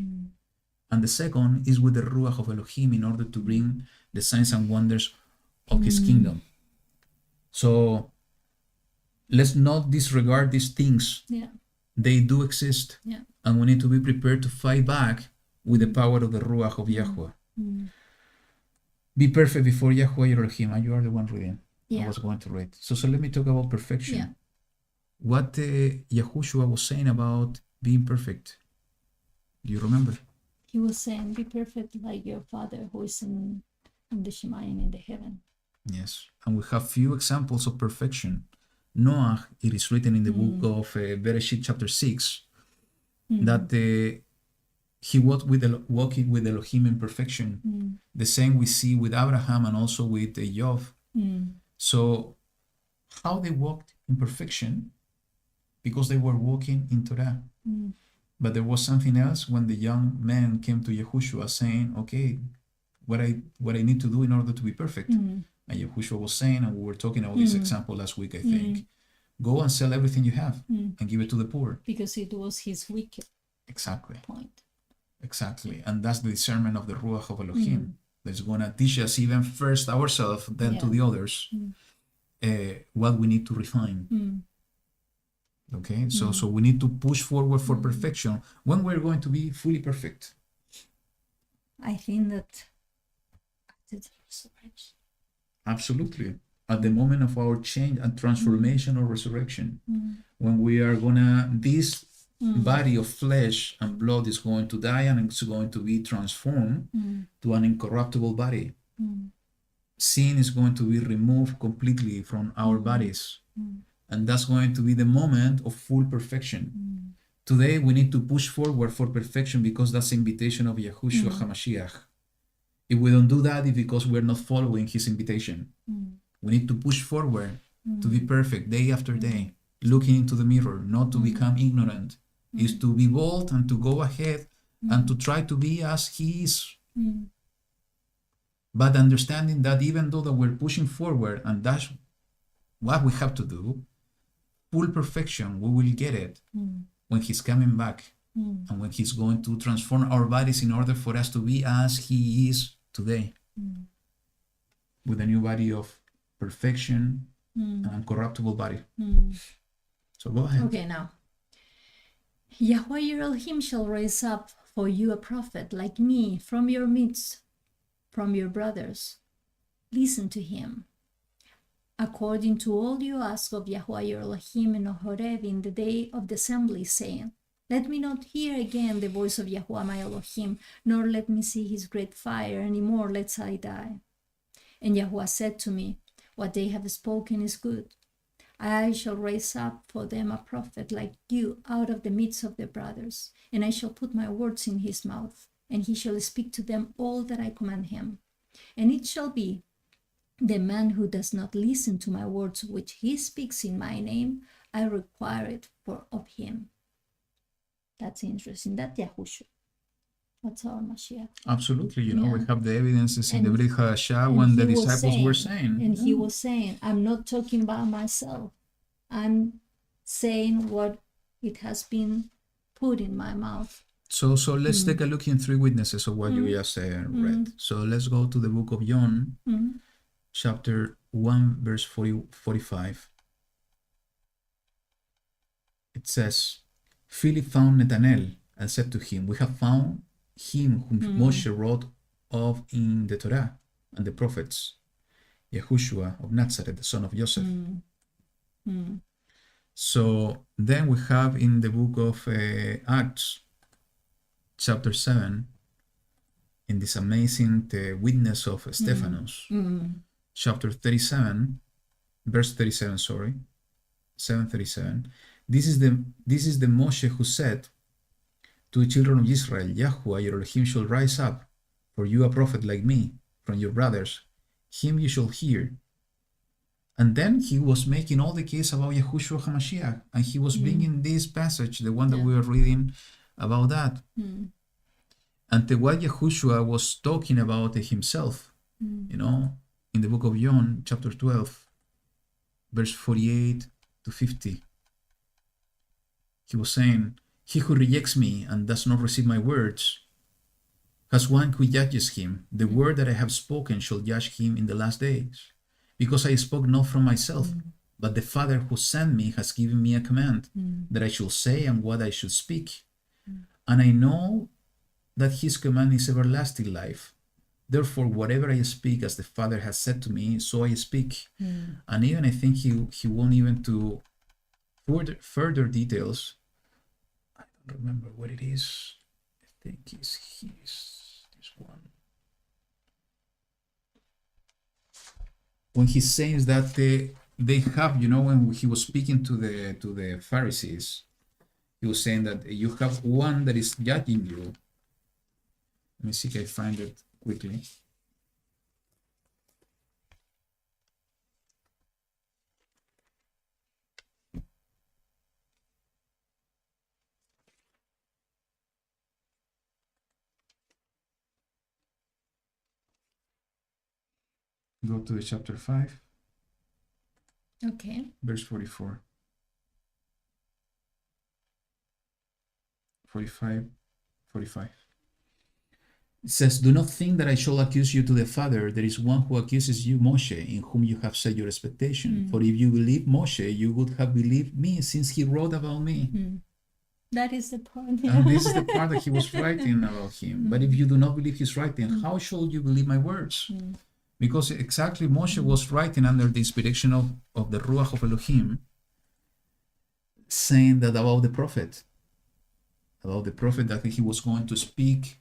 And the second is with the Ruach of Elohim, in order to bring the signs and wonders of His kingdom. So let's not disregard these things. They do exist. And we need to be prepared to fight back with the power of the Ruach of YaHuWaH. Be perfect before YaHuWaH your Elohim. And you are the one reading. I was going to read. So let me talk about perfection. What YaHuWaH was saying about being perfect. Do you remember? He was saying, be perfect like your Father who is in the Shemayim in the heaven. Yes. And we have few examples of perfection. Noah, it is written in the book of Bereshit chapter 6, that he walked walking with Elohim in perfection. The same we see with Abraham and also with Job. So how they walked in perfection? Because they were walking in Torah. But there was something else when the young man came to Yahushua saying, okay, what I need to do in order to be perfect. And Yahushua was saying, and we were talking about this example last week, I think, go and sell everything you have and give it to the poor. Because it was his weak Exactly. point. Exactly. And that's the discernment of the Ruach of Elohim that's going to teach us even first ourselves, then to the others, what we need to refine. Okay, so we need to push forward for perfection. When we're going to be fully perfect? I think that after the resurrection. Absolutely. At the moment of our change and transformation or resurrection, when we are gonna, this body of flesh and blood is going to die and it's going to be transformed to an incorruptible body. Sin is going to be removed completely from our bodies. And that's going to be the moment of full perfection. Today, we need to push forward for perfection because that's the invitation of Yahushua HaMashiach. If we don't do that, it's because we're not following his invitation. We need to push forward to be perfect day after day, looking into the mirror, not to become ignorant, is to be bold and to go ahead and to try to be as he is. But understanding that even though that we're pushing forward and that's what we have to do, full perfection, we will get it when he's coming back and when he's going to transform our bodies in order for us to be as he is today, with a new body of perfection and uncorruptible body. So go ahead. Okay, now. YaHuWaH your Elohim shall raise up for you a prophet like me from your midst, from your brothers. Listen to him. According to all you ask of YaHuWaH your Elohim in Horeb in the day of the assembly, saying, let me not hear again the voice of YaHuWaH my Elohim, nor let me see his great fire any more, lest I die. And YaHuWaH said to me, what they have spoken is good. I shall raise up for them a prophet like you out of the midst of their brothers, and I shall put my words in his mouth, and he shall speak to them all that I command him. And it shall be, the man who does not listen to my words which he speaks in my name, I require it of him. That's interesting. That Yahushua. That's our Mashiach. Absolutely. We have the evidences in the Brit Hadashah when the disciples were saying. And he was saying, I'm not talking about myself. I'm saying what it has been put in my mouth. So let's take a look in three witnesses of what you just read. So let's go to the book of John, chapter 1, verse 45. It says, Philip found Nathanael and said to him, we have found him whom Moshe wrote of in the Torah and the prophets, Yahushua of Nazareth, the son of Joseph. So then we have in the book of Acts, chapter 7, in this amazing witness of Stephanos, chapter 37, verse 37, 737. This is the Moshe who said to the children of Israel, YaHuWaH your Elohim shall rise up for you a prophet like me from your brothers. Him you shall hear. And then he was making all the case about Yahushua HaMashiach, and he was bringing this passage, the one that we were reading about that. And what Yahushua was talking about himself, in the book of John, chapter 12, verse 48 to 50. He was saying, he who rejects me and does not receive my words has one who judges him. The word that I have spoken shall judge him in the last days. Because I spoke not from myself, but the Father who sent me has given me a command that I should say and what I should speak. And I know that his command is everlasting life. Therefore, whatever I speak, as the Father has said to me, so I speak. And even I think he won't even to further details. I don't remember what it is. I think it's this one. When he says that they have, when he was speaking to the Pharisees, he was saying that you have one that is judging you. Let me see if I find it quickly. Go to the chapter 5, Okay. verse 44. 45. It says, "Do not think that I shall accuse you to the Father. There is one who accuses you, Moshe, in whom you have set your expectation. For if you believe Moshe, you would have believed me, since he wrote about me." That is the point. And this is the part that he was writing about him. "But if you do not believe his writing, how shall you believe my words?" Because exactly Moshe was writing under the inspiration of the Ruach of Elohim, saying that about the prophet that he was going to speak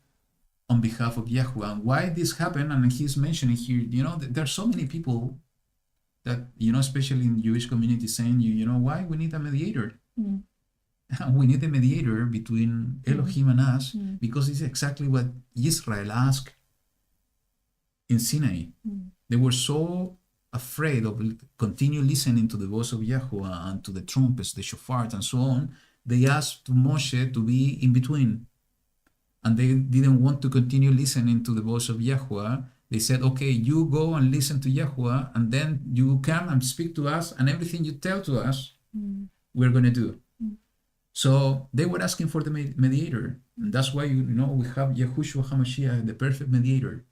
on behalf of YaHuWaH. And why this happened, and he's mentioning here, there are so many people that, especially in Jewish community, saying, why we need a mediator. We need a mediator between Elohim and us, because it's exactly what Israel asked in Sinai. They were so afraid of continue listening to the voice of YaHuWaH and to the trumpets, the shofars, and so on. They asked Moshe to be in between. And they didn't want to continue listening to the voice of YaHuWaH. They said, okay, you go and listen to YaHuWaH, and then you come and speak to us, and everything you tell to us, we're going to do. So they were asking for the mediator. And that's why, we have Yahushua HaMashiach, the perfect mediator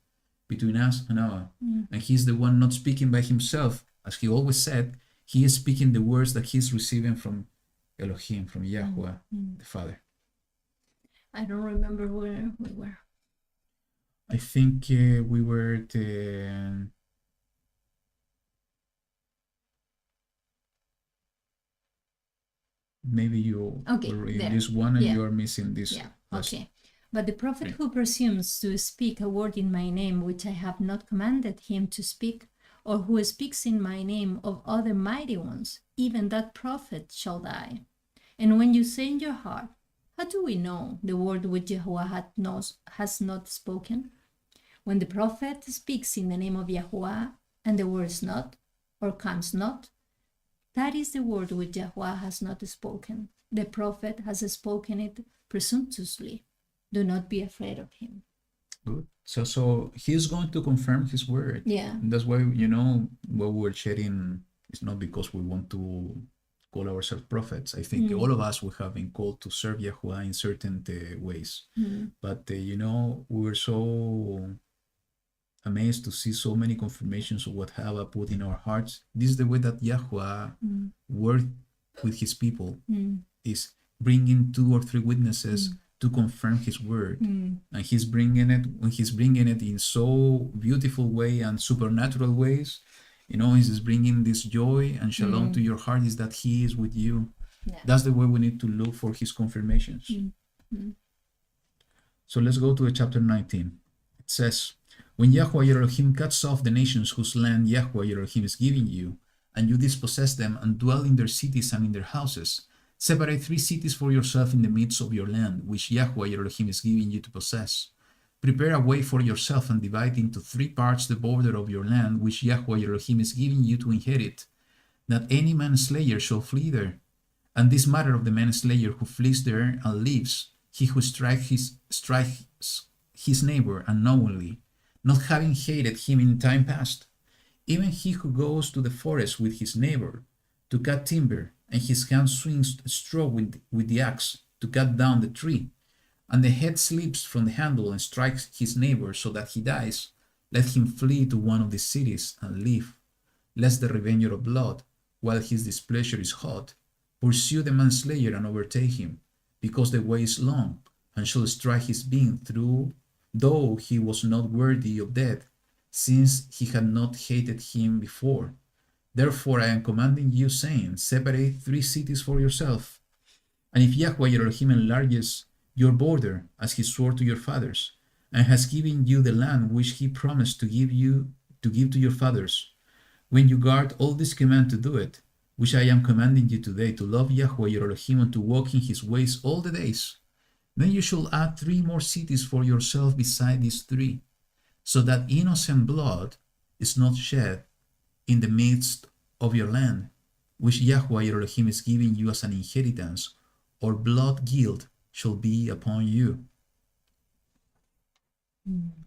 between us and Allah. And he's the one not speaking by himself. As he always said, he is speaking the words that he's receiving from Elohim, from YaHuWaH, the Father. I don't remember where we were. I think we were at maybe you were in this one and you're missing this. Yeah, okay. "But the prophet who presumes to speak a word in my name, which I have not commanded him to speak, or who speaks in my name of other mighty ones, even that prophet shall die. And when you say in your heart, how do we know the word which YaHuWaH has not spoken? When the prophet speaks in the name of YaHuWaH, and the word is not, or comes not, that is the word which YaHuWaH has not spoken. The prophet has spoken it presumptuously. Do not be afraid of him." Good. So he's going to confirm his word. Yeah. And that's why, what we're sharing is not because we want to call ourselves prophets. I think all of us, we have been called to serve YaHuWaH in certain ways. But, we were so amazed to see so many confirmations of what YaHuWaH put in our hearts. This is the way that YaHuWaH worked with his people, is bringing 2 or 3 witnesses to confirm his word. And he's bringing it in so beautiful way and supernatural ways. He's just bringing this joy and shalom to your heart, is that he is with you. Yeah. That's the way we need to look for his confirmations. So let's go to chapter 19. It says, "When YaHuWaH your Elohim cuts off the nations whose land YaHuWaH your Elohim is giving you, and you dispossess them and dwell in their cities and in their houses, separate 3 cities for yourself in the midst of your land, which YaHuWaH your Elohim is giving you to possess. Prepare a way for yourself and divide into 3 parts the border of your land, which YaHuWaH your Elohim is giving you to inherit, that any manslayer shall flee there. And this matter of the manslayer who flees there and lives, he who strikes his neighbor unknowingly, not having hated him in time past, even he who goes to the forest with his neighbor to cut timber, and his hand swings straw with the axe to cut down the tree, and the head slips from the handle and strikes his neighbor so that he dies, let him flee to one of the cities and live, lest the revenger of blood, while his displeasure is hot, pursue the manslayer and overtake him, because the way is long, and shall strike his being through, though he was not worthy of death, since he had not hated him before. Therefore I am commanding you, saying, separate 3 cities for yourself. And if YaHuWaH your Elohim enlarges your border, as he swore to your fathers, and has given you the land which he promised to give to your fathers, when you guard all this command to do it, which I am commanding you today, to love YaHuWaH your Elohim and to walk in his ways all the days, then you shall add 3 more cities for yourself beside these 3, so that innocent blood is not shed in the midst of your land, which YaHuWaH your Elohim is giving you as an inheritance, or blood guilt shall be upon you.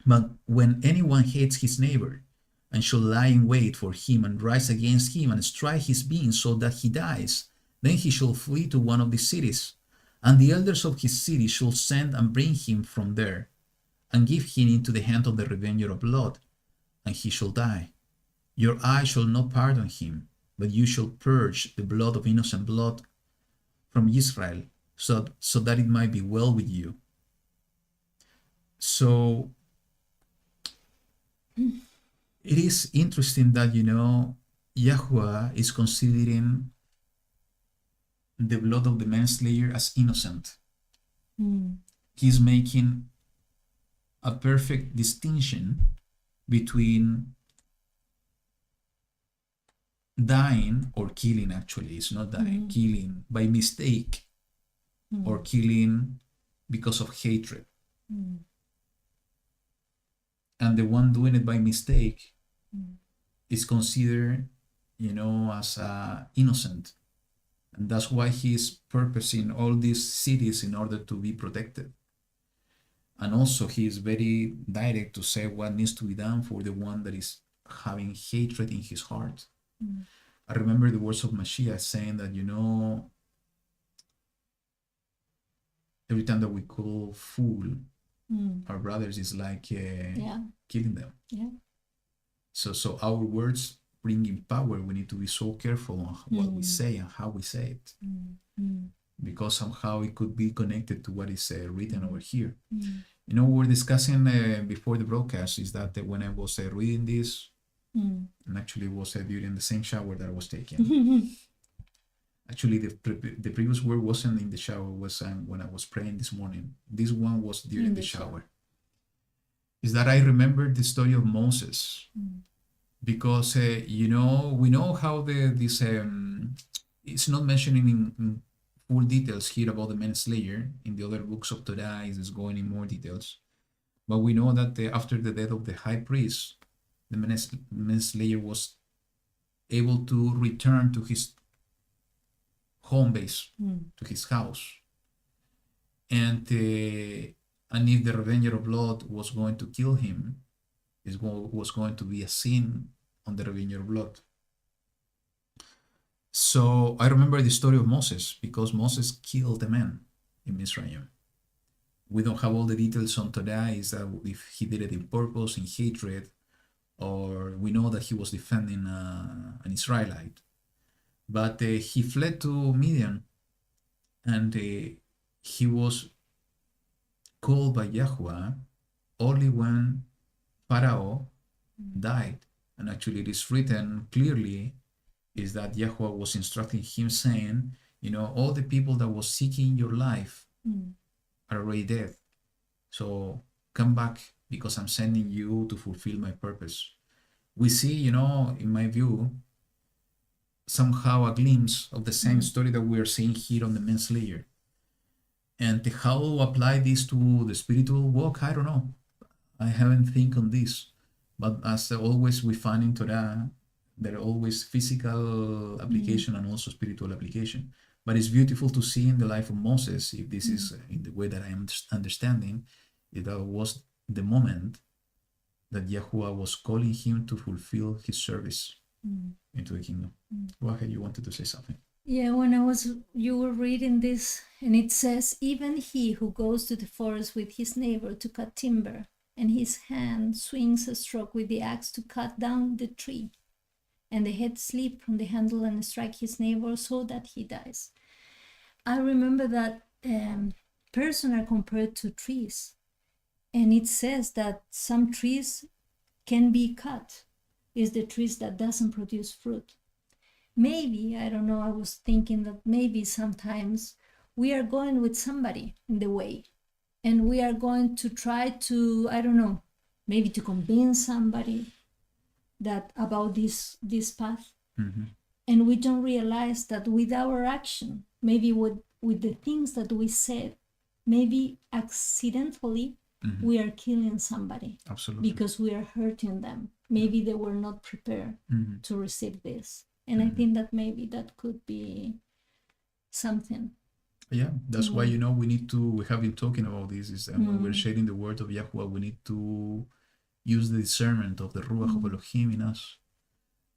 But when anyone hates his neighbor and shall lie in wait for him and rise against him and strike his being so that he dies. Then he shall flee to one of the cities, and the elders of his city shall send and bring him from there, and give him into the hand of the revenger of blood, and he shall die. Your eye shall not pardon him, but you shall purge the blood of innocent blood from Israel, so that it might be well with you. So it is interesting that, YaHuWaH is considering the blood of the manslayer as innocent. He's making a perfect distinction between dying or killing. Actually, it's not dying, killing by mistake, or killing because of hatred. And the one doing it by mistake is considered, as innocent. And that's why he is purposing all these cities in order to be protected. And also he is very direct to say what needs to be done for the one that is having hatred in his heart. I remember the words of Mashiach saying that, every time that we call fool our brothers, is like killing them. Yeah. So our words bring in power. We need to be so careful on what we say and how we say it, because somehow it could be connected to what is written over here. We were discussing before the broadcast is that when I was reading this, and actually it was during the same shower that I was taking. Actually, the previous word wasn't in the shower, was when I was praying this morning. This one was during the shower. Is that I remember the story of Moses, because we know how this it's not mentioning in full details here about the manslayer. In the other books of Torah, it's going in more details. But we know that after the death of the high priest, the manslayer was able to return to his home base, to his house. And if the revenger of blood was going to kill him, it was going to be a sin on the revenger of blood. So I remember the story of Moses, because Moses killed a man in Mizraim. We don't have all the details on Torah, is that if he did it in purpose, in hatred, or we know that he was defending an Israelite. But he fled to Midian, and he was called by YaHuWaH only when Pharaoh died. And actually it is written clearly is that YaHuWaH was instructing him, saying, all the people that was seeking your life are already dead. So come back, because I'm sending you to fulfill my purpose. We see, in my view, somehow a glimpse of the same story that we are seeing here on the manslayer. And how to apply this to the spiritual walk, I don't know. I haven't think on this. But as always we find in Torah, there are always physical application and also spiritual application. But it's beautiful to see in the life of Moses, if this is in the way that I am understanding, that was the moment that YaHuWaH was calling him to fulfill his service into the kingdom. Go ahead, you wanted to say something. Yeah, you were reading this, and it says, even he who goes to the forest with his neighbor to cut timber, and his hand swings a stroke with the axe to cut down the tree, and the head slip from the handle and strike his neighbor so that he dies. I remember that person are compared to trees, and it says that some trees can be cut. Is the trees that doesn't produce fruit. Maybe, I don't know, I was thinking that maybe sometimes we are going with somebody in the way, and we are going to try to, I don't know, maybe to convince somebody that about this path. And we don't realize that with our action, maybe with the things that we said, maybe accidentally we are killing somebody. Absolutely. Because we are hurting them. Maybe they were not prepared to receive this. And I think that maybe that could be something. Yeah, that's why, we have been talking about this, is that when we're sharing the word of YaHuWaH, we need to, use the discernment of the Ruach of Elohim in us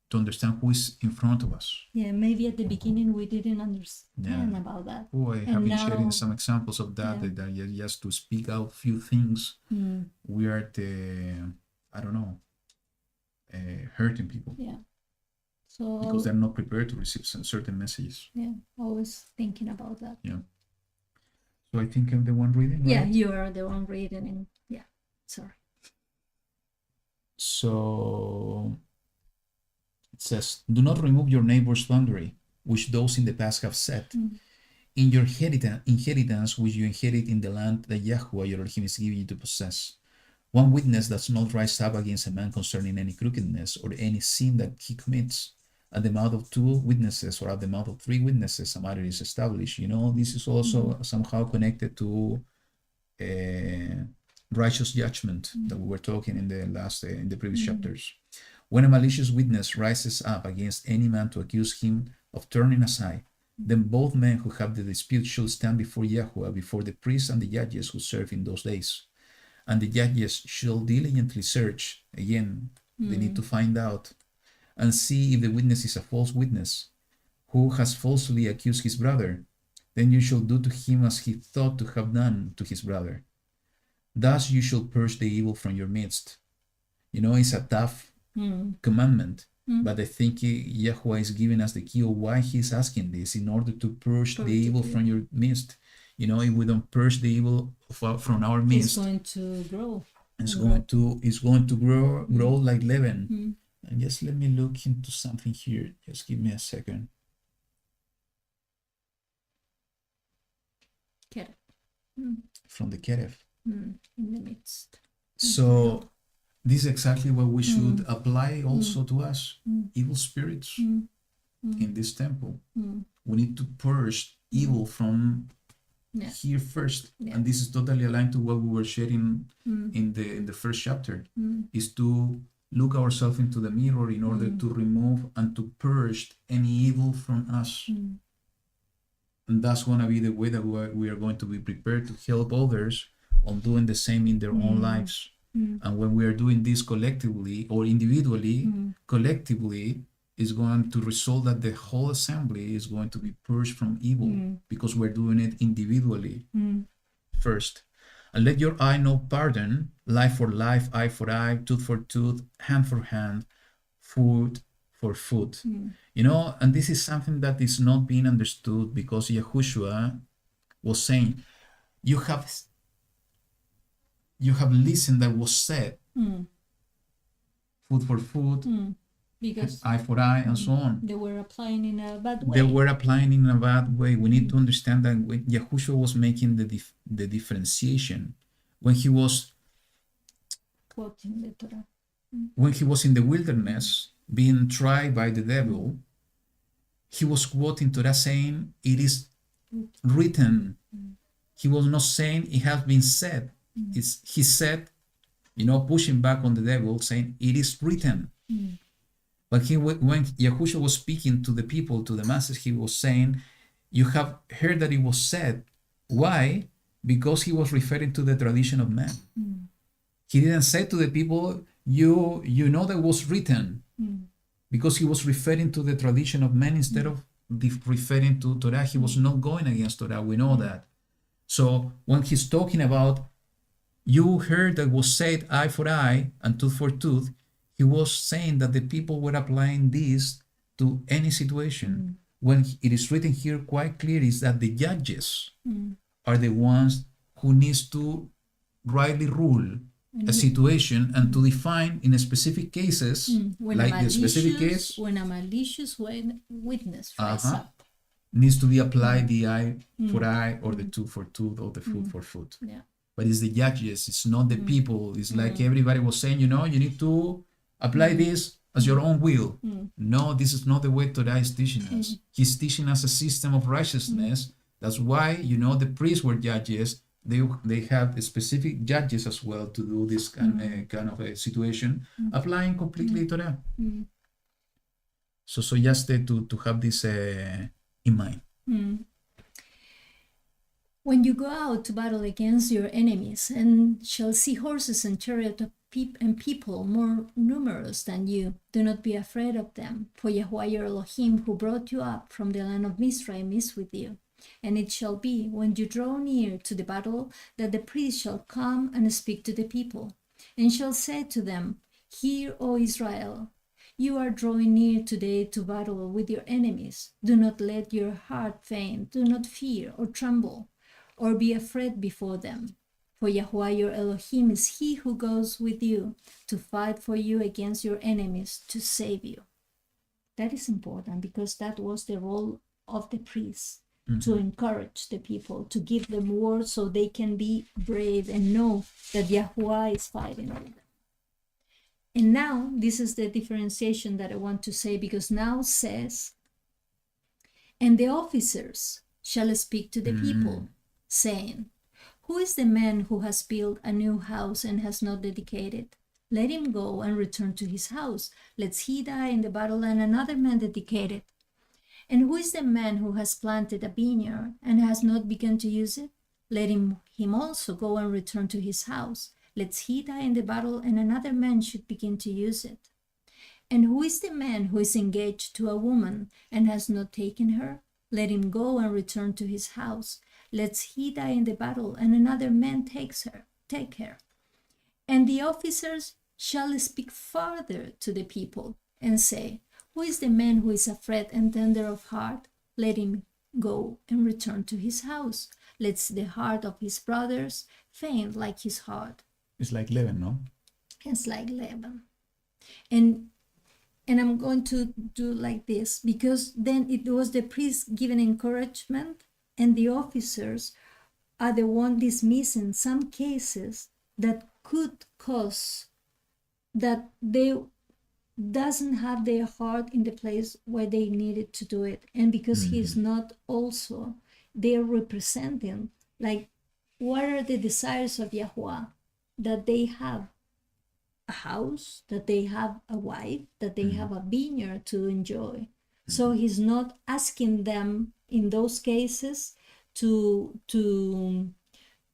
to understand who is in front of us. Yeah, maybe at the beginning we didn't understand Yeah. about that. Oh, I have been sharing now- some examples of that, Yeah. that just to speak out few things, Mm, we are hurting people yeah. So because they're not prepared to receive some certain messages. yeah, always thinking about that. So I think I'm the one reading. Yeah, right? you are the one reading, and yeah, sorry. So it says, do not remove your neighbor's boundary, which those in the past have set. In your inheritance, which you inherit in the land that YaHuWaH your Elohim is giving you to possess. One witness does not rise up against a man concerning any crookedness or any sin that he commits. At the mouth of 2 witnesses or at the mouth of 3 witnesses, a matter is established. This is also somehow connected to righteous judgment that we were talking in the last, in the previous chapters. When a malicious witness rises up against any man to accuse him of turning aside, then both men who have the dispute should stand before YaHuWaH, before the priests and the judges who serve in those days. And the judges shall diligently search, again, they need to find out, and see if the witness is a false witness, who has falsely accused his brother. Then you shall do to him as he thought to have done to his brother. Thus you shall purge the evil from your midst. It's a tough commandment, but I think YaHuWaH is giving us the key of why he's asking this, in order to purge the evil from your midst. If we don't purge the evil from our midst, It's going to grow. it's going to grow like leaven. And just let me look into something here. Just give me a second. Get From the Kerev. in the midst. So this is exactly what we should apply also to us. Evil spirits in this temple. We need to purge evil from here first. Yeah. And this is totally aligned to what we were sharing in the first chapter, is to look ourselves into the mirror in order to remove and to purge any evil from us. And that's going to be the way that we are going to be prepared to help others on doing the same in their own lives. And when we are doing this collectively or individually, collectively is going to result that the whole assembly is going to be purged from evil, because we're doing it individually first. And let your eye know pardon, life for life, eye for eye, tooth for tooth, hand for hand, foot for foot. And this is something that is not being understood, because Yahushua was saying, you have listened that was said, foot for foot, Because eye for eye, and so on. they were applying in a bad way. They were applying in a bad way. We need to understand that when Yahushua was making the differentiation, when he was Quoting the Torah. in the wilderness being tried by the devil, he was quoting Torah saying, it is written. He was not saying it has been said. He said, pushing back on the devil, saying it is written. But when Yahushua was speaking to the people, to the masses, he was saying, you have heard that it was said. Why? Because he was referring to the tradition of man. He didn't say to the people, you know that was written, because he was referring to the tradition of man instead of referring to Torah. He was not going against Torah. We know that. So when he's talking about, you heard that was said eye for eye and tooth for tooth, he was saying that the people were applying this to any situation. When it is written here quite clear is that the judges are the ones who needs to rightly rule a situation and to define in specific cases, like the specific case, when a malicious witness rises up. needs to be applied the eye for eye or the tooth for tooth or the foot for foot. Yeah. But it's the judges, it's not the people. It's like everybody was saying, you need to apply this as your own will. No, this is not the way Torah is teaching us. He's teaching us a system of righteousness. That's why, the priests were judges. They have specific judges as well to do this kind of a situation, applying completely Torah. So just to have this in mind. When you go out to battle against your enemies and shall see horses and people more numerous than you. Do not be afraid of them, for YaHuWaH your Elohim, who brought you up from the land of Mizraim, is with you. And it shall be, when you draw near to the battle, that the priest shall come and speak to the people, and shall say to them, Hear, O Israel, you are drawing near today to battle with your enemies. Do not let your heart faint. Do not fear or tremble, or be afraid before them. For YaHuWaH your Elohim is he who goes with you to fight for you against your enemies, to save you. That is important, because that was the role of the priest, to encourage the people, to give them words so they can be brave and know that YaHuWaH is fighting with them. And now, this is the differentiation that I want to say, because now says, and the officers shall speak to the people, saying, Who is the man who has built a new house and has not dedicated? Let him go and return to his house, lest he die in the battle and another man dedicate it. And who is the man who has planted a vineyard and has not begun to use it? Let him also go and return to his house, lest he die in the battle and another man should begin to use it. And who is the man who is engaged to a woman and has not taken her? Let him go and return to his house, lest he die in the battle and another man take her. And the officers shall speak further to the people and say, Who is the man who is afraid and tender of heart? Let him go and return to his house, lest the heart of his brothers faint like his heart. It's like leaven, no? It's like leaven. And I'm going to do like this, because then it was the priest giving encouragement, and the officers are the one dismissing some cases that could cause that they doesn't have their heart in the place where they needed to do it. And because he's not also, they're representing, like, what are the desires of YaHuWaH? That they have a house, that they have a wife, that they have a vineyard to enjoy. So he's not asking them in those cases to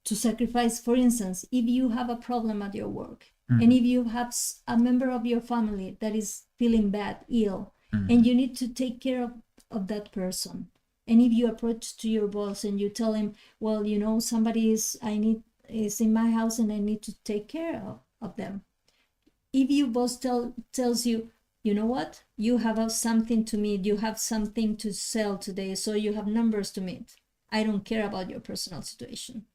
sacrifice. For instance, if you have a problem at your work, and if you have a member of your family that is feeling bad, ill, and you need to take care of that person, and if you approach to your boss and you tell him, well, you know, somebody is in my house and I need to take care of them. If your boss tells you, you know what, you have something to meet, you have something to sell today, so you have numbers to meet. I don't care about your personal situation.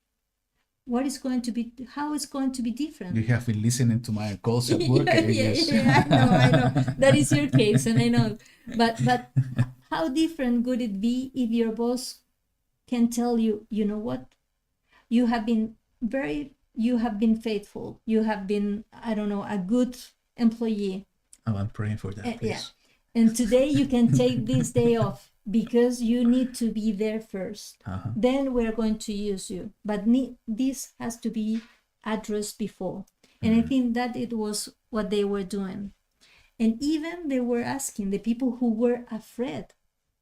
How is going to be different? You have been listening to my calls at work. Yeah, I know. That is your case, and I know. But how different would it be if your boss can tell you, you know what, you have been faithful, you have been, I don't know, a good employee. Oh, I'm praying for that, please. Yeah. And today you can take this day off because you need to be there first. Then we're going to use you. But this has to be addressed before. And I think that it was what they were doing. And even they were asking the people who were afraid,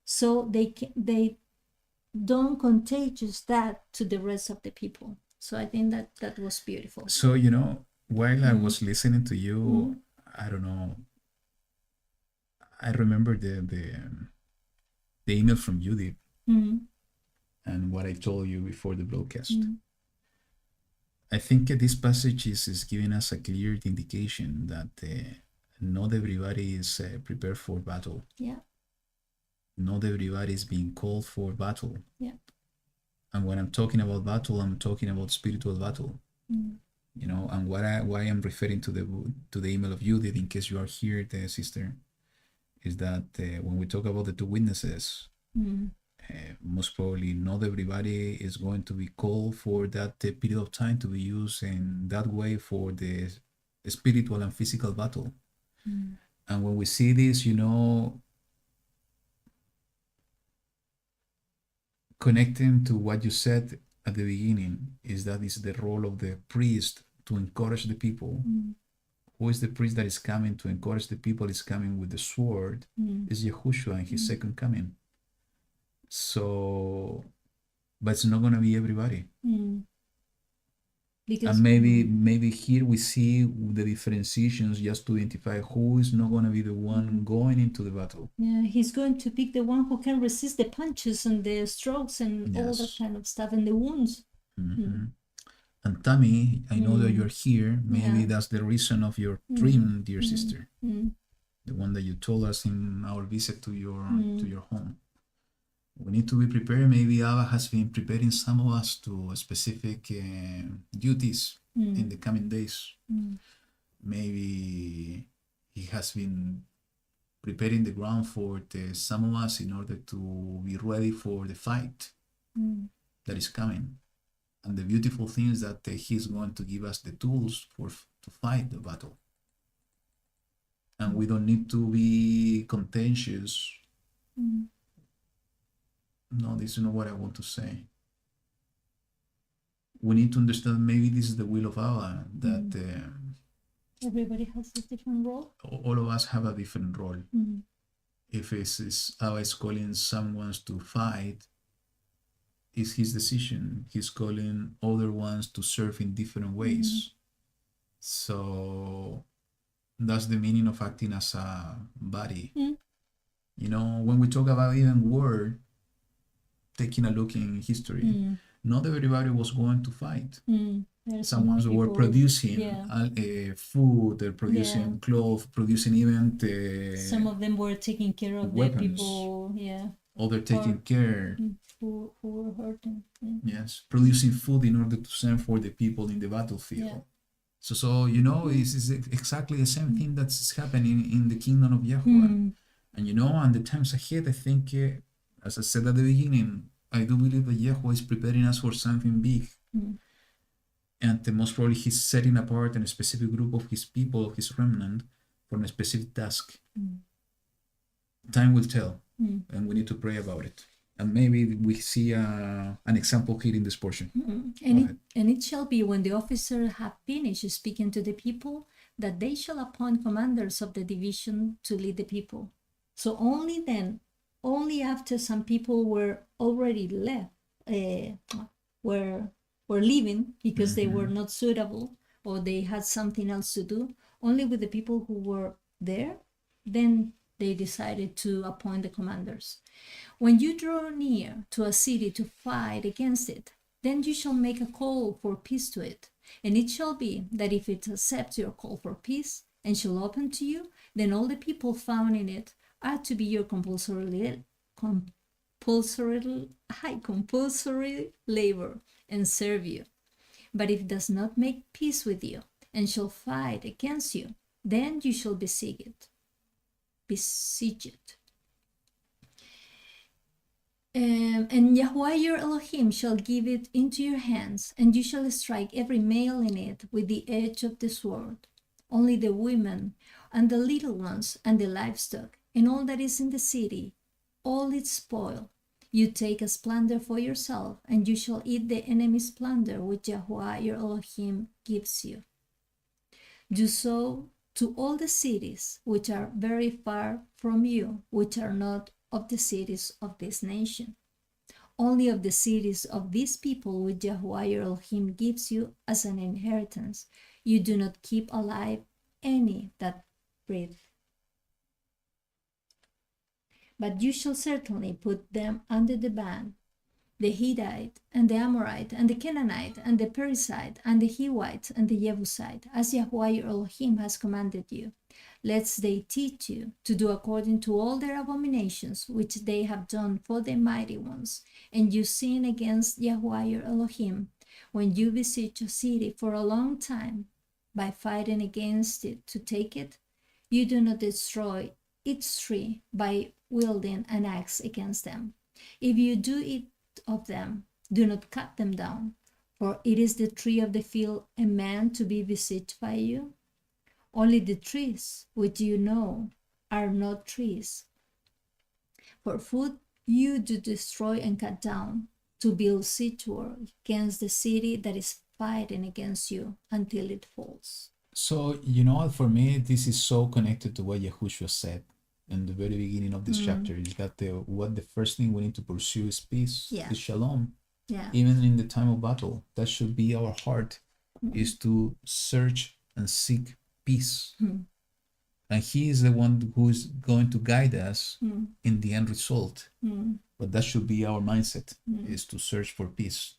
so they don't contagious that to the rest of the people. So I think that was beautiful. So, you know, while I was listening to you, I don't know, I remember the email from Judith and what I told you before the broadcast. I think this passage is giving us a clear indication that not everybody is prepared for battle. Yeah. Not everybody is being called for battle. Yeah. And when I'm talking about battle, I'm talking about spiritual battle. You know, and why I'm referring to the email of Judith, in case you are here, the sister, is that when we talk about the two witnesses, most probably not everybody is going to be called for that period of time to be used in that way for the spiritual and physical battle. And when we see this, you know, connecting to what you said at the beginning, is that is the role of the priest to encourage the people. Who is the priest that is coming to encourage the people, is coming with the sword, is YaHuWaH in his second coming. So, but it's not going to be everybody. Because And maybe here we see the differentiations just to identify who is not going to be the one going into the battle. yeah, he's going to pick the one who can resist the punches and the strokes and all that Yes. kind of stuff and the wounds. And Tammy, I know that you're here. Maybe Yeah. that's the reason of your dream, dear sister. Mm. The one that you told us in our visit to your home. We need to be prepared. Maybe Abba has been preparing some of us to specific duties in the coming days. Maybe he has been preparing the ground for some of us in order to be ready for the fight that is coming. And the beautiful thing is that he's going to give us the tools to fight the battle. And we don't need to be contentious. No, this is not what I want to say. We need to understand maybe this is the will of Allah, that Everybody has a different role. all of us have a different role. If Allah is calling someone to fight, it's his decision. He's calling other ones to serve in different ways. So that's the meaning of acting as a body. You know, when we talk about even war, taking a look in history, not everybody was going to fight. Some ones were producing food, they're producing clothes, producing even some of them were taking care of the people, other taking care. Who were hurting. Yes, producing food in order to send for the people in the battlefield. So you know, it's exactly the same thing that's happening in the kingdom of YaHuWaH. And you know, on the times ahead, I think, as I said at the beginning, I do believe that YaHuWaH is preparing us for something big. And most probably he's setting apart a specific group of his people, of his remnant, for a specific task. Time will tell, and we need to pray about it. And maybe we see an example here in this portion. And it shall be when the officer have finished speaking to the people, that they shall appoint commanders of the division to lead the people. So only then, only after some people were already left, were leaving because they were not suitable or they had something else to do, only with the people who were there, then they decided to appoint the commanders. When you draw near to a city to fight against it, then you shall make a call for peace to it. And it shall be that if it accepts your call for peace and shall open to you, then all the people found in it are to be your compulsory labor and serve you. But if it does not make peace with you and shall fight against you, then you shall besiege it. And YaHuWaH your Elohim shall give it into your hands, and you shall strike every male in it with the edge of the sword. Only the women and the little ones and the livestock and all that is in the city, all its spoil, you take as plunder for yourself, and you shall eat the enemy's plunder which YaHuWaH your Elohim gives you. Do so to all the cities which are very far from you, which are not of the cities of this nation. Only of the cities of these people which YaHuWaH your Elohim gives you as an inheritance, you do not keep alive any that breathe. But you shall certainly put them under the ban, the Hittite, and the Amorite, and the Canaanite, and the Perizzite, and the Hivite, and the Jebusite, as YaHuWaH your Elohim has commanded you, lest they teach you to do according to all their abominations which they have done for the mighty ones, and you sin against YaHuWaH your Elohim, when you besiege a city for a long time, by fighting against it to take it, you do not destroy its tree by wielding an axe against them. If you do it of them, do not cut them down, for it is the tree of the field a man to be besieged by you. Only the trees which you know are not trees. For food you do destroy and cut down, to build siege against the city that is fighting against you until it falls. So, you know, for me, this is so connected to what YaHuWaH said in the very beginning of this chapter, is that the first thing we need to pursue is peace, is shalom. Yeah. Even in the time of battle, that should be our heart. is to search and seek peace. And he is the one who is going to guide us in the end result. But that should be our mindset, is to search for peace.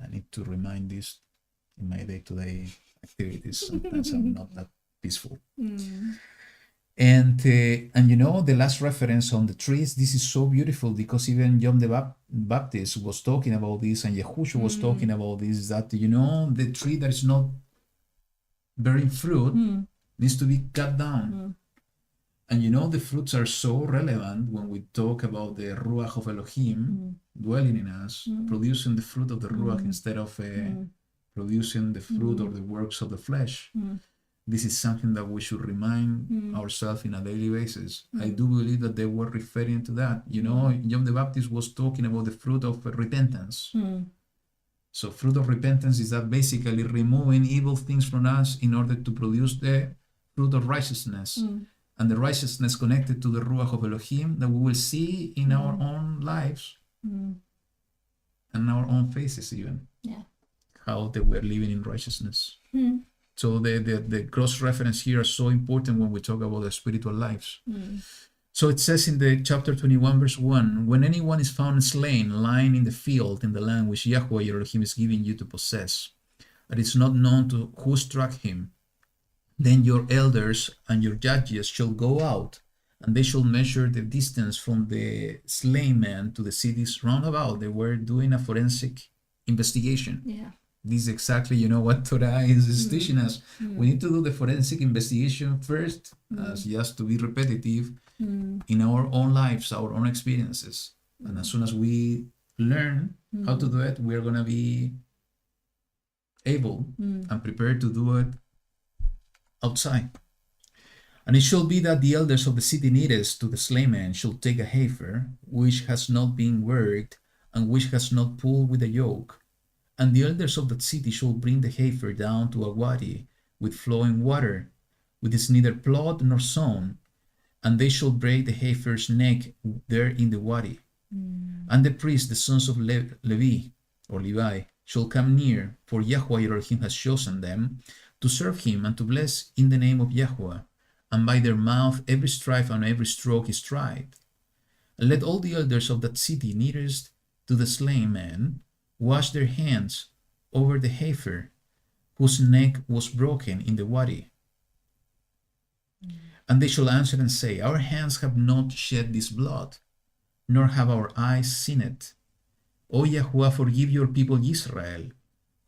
I need to remind this in my day-to-day activities. Sometimes I'm not that peaceful. And you know, the last reference on the trees, this is so beautiful, because even John the Baptist was talking about this, and YaHuWaH was talking about this, that, you know, the tree that is not bearing fruit needs to be cut down. And you know, the fruits are so relevant when we talk about the Ruach of Elohim dwelling in us, producing the fruit of the Ruach instead of producing the fruit or the works of the flesh. This is something that we should remind ourselves in a daily basis. I do believe that they were referring to that. You know, John the Baptist was talking about the fruit of repentance. So fruit of repentance is that basically removing evil things from us in order to produce the fruit of righteousness. And the righteousness connected to the Ruach of Elohim that we will see in our own lives and our own faces even. How they were living in righteousness. So the cross reference here are so important when we talk about the spiritual lives. So it says in the chapter 21, verse 1, when anyone is found slain, lying in the field in the land which YaHuWaH your Elohim is giving you to possess, and it's not known to who struck him, then your elders and your judges shall go out, and they shall measure the distance from the slain man to the cities round about. They were doing a forensic investigation. This is exactly, you know, what Torah is teaching us. We need to do the forensic investigation first, as just to be repetitive in our own lives, our own experiences. And as soon as we learn how to do it, we are going to be able and prepared to do it outside. And it shall be that the elders of the city nearest to the slain man shall take a heifer, which has not been worked, and which has not pulled with a yoke. And the elders of that city shall bring the heifer down to a wadi with flowing water, which is neither plowed nor sown, and they shall break the heifer's neck there in the wadi. And the priests, the sons of Levi, shall come near, for YaHuWaH your Elohim has chosen them, to serve him and to bless in the name of YaHuWaH, and by their mouth every strife and every stroke is tried. And let all the elders of that city nearest to the slain man wash their hands over the heifer, whose neck was broken in the wadi. And they shall answer and say, our hands have not shed this blood, nor have our eyes seen it. O YaHuWaH, forgive your people Israel,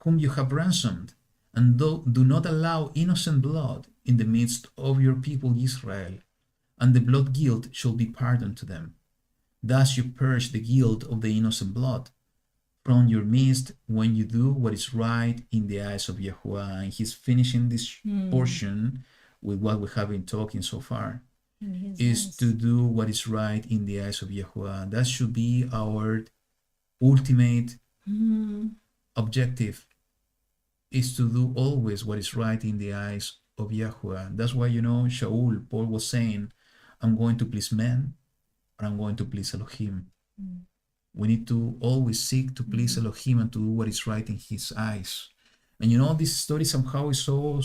whom you have ransomed, and do not allow innocent blood in the midst of your people Israel, and the blood guilt shall be pardoned to them. Thus you purge the guilt of the innocent blood from your midst when you do what is right in the eyes of YaHuWaH. And he's finishing this portion with what we have been talking so far, is to do what is right in the eyes of YaHuWaH. That should be our ultimate objective, is to do always what is right in the eyes of YaHuWaH. That's why, you know, Paul was saying, I'm going to please men, or I'm going to please Elohim. We need to always seek to please Elohim and to do what is right in his eyes. And you know, this story somehow is so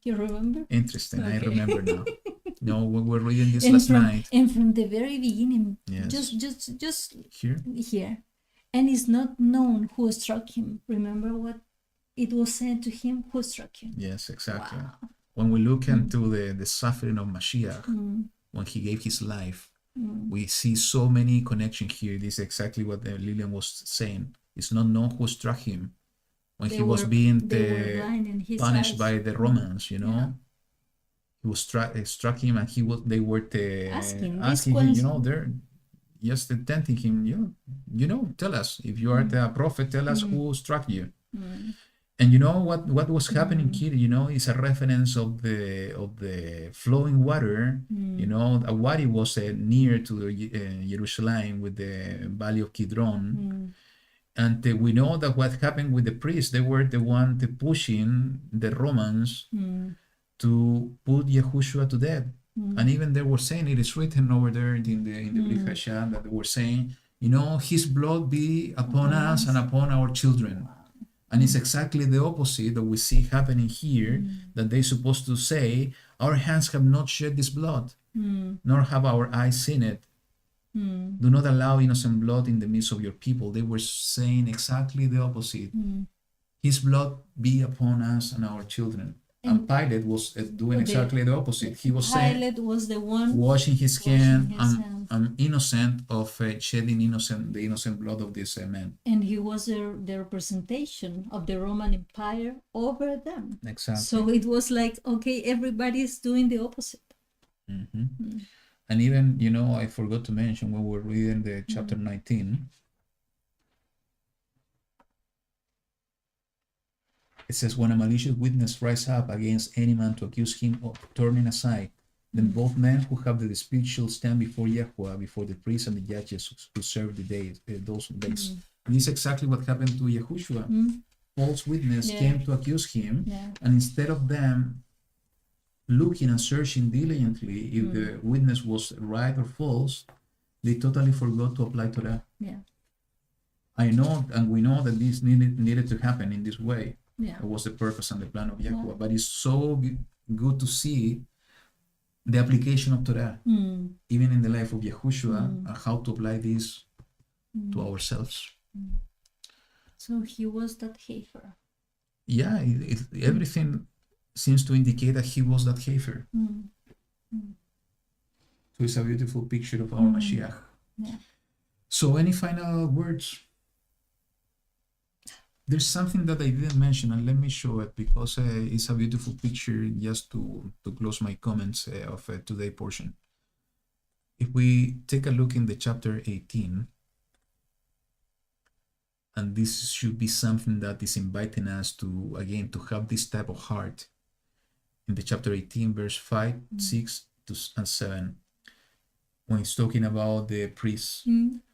You remember? interesting. Okay. I remember now. You know, we were reading this last night. And from the very beginning, Yes. just Here. And it's not known who struck him. Remember what it was said to him? Who struck him? Yes, exactly. Wow. When we look into the suffering of Mashiach, when he gave his life, we see so many connections here. This is exactly what Lillian was saying. It's not known who struck him when he was being blind in his punished eyes. by the Romans, you know. Yeah. He was struck him, and they were Asking him, you know, they're just tempting him, you know, tell us, if you are the prophet, tell us who struck you. And you know what was happening here, you know, is a reference of the flowing water. You know, a wadi was near to Jerusalem with the valley of Kidron. And we know that what happened with the priests, they were the one pushing the Romans to put Yahushua to death. And even they were saying, it is written over there in the Brit Hadashah, that they were saying, you know, his blood be upon us and upon our children. And it's exactly the opposite that we see happening here, that they're supposed to say, our hands have not shed this blood, nor have our eyes seen it. Do not allow innocent blood in the midst of your people. They were saying exactly the opposite. His blood be upon us and our children. And Pilate was doing exactly the opposite. He was saying, Pilate was the one washing his hand. hands. I'm innocent of shedding the innocent blood of this man. And he was the representation of the Roman Empire over them. Exactly. So it was like, okay, everybody's doing the opposite. And even, you know, I forgot to mention when we were reading the chapter 19, it says, when a malicious witness rises up against any man to accuse him of turning aside, then both men who have the dispute shall stand before YaHuWaH, before the priests and the judges who serve those days. And this is exactly what happened to Yahushua. False witness came to accuse him, and instead of them looking and searching diligently if the witness was right or false, they totally forgot to apply Torah. I know, and we know that this needed to happen in this way. It was the purpose and the plan of YaHuWaH. But it's so good to see the application of Torah, even in the life of Yahushua, and how to apply this to ourselves. So he was that heifer. Yeah, everything seems to indicate that he was that heifer. So it's a beautiful picture of our Mashiach. So any final words? There's something that I didn't mention, and let me show it because it's a beautiful picture just to close my comments of today's portion. If we take a look in the chapter 18, and this should be something that is inviting us to, again, to have this type of heart. In the chapter 18, verse 5, 6 and 7, when it's talking about the priests.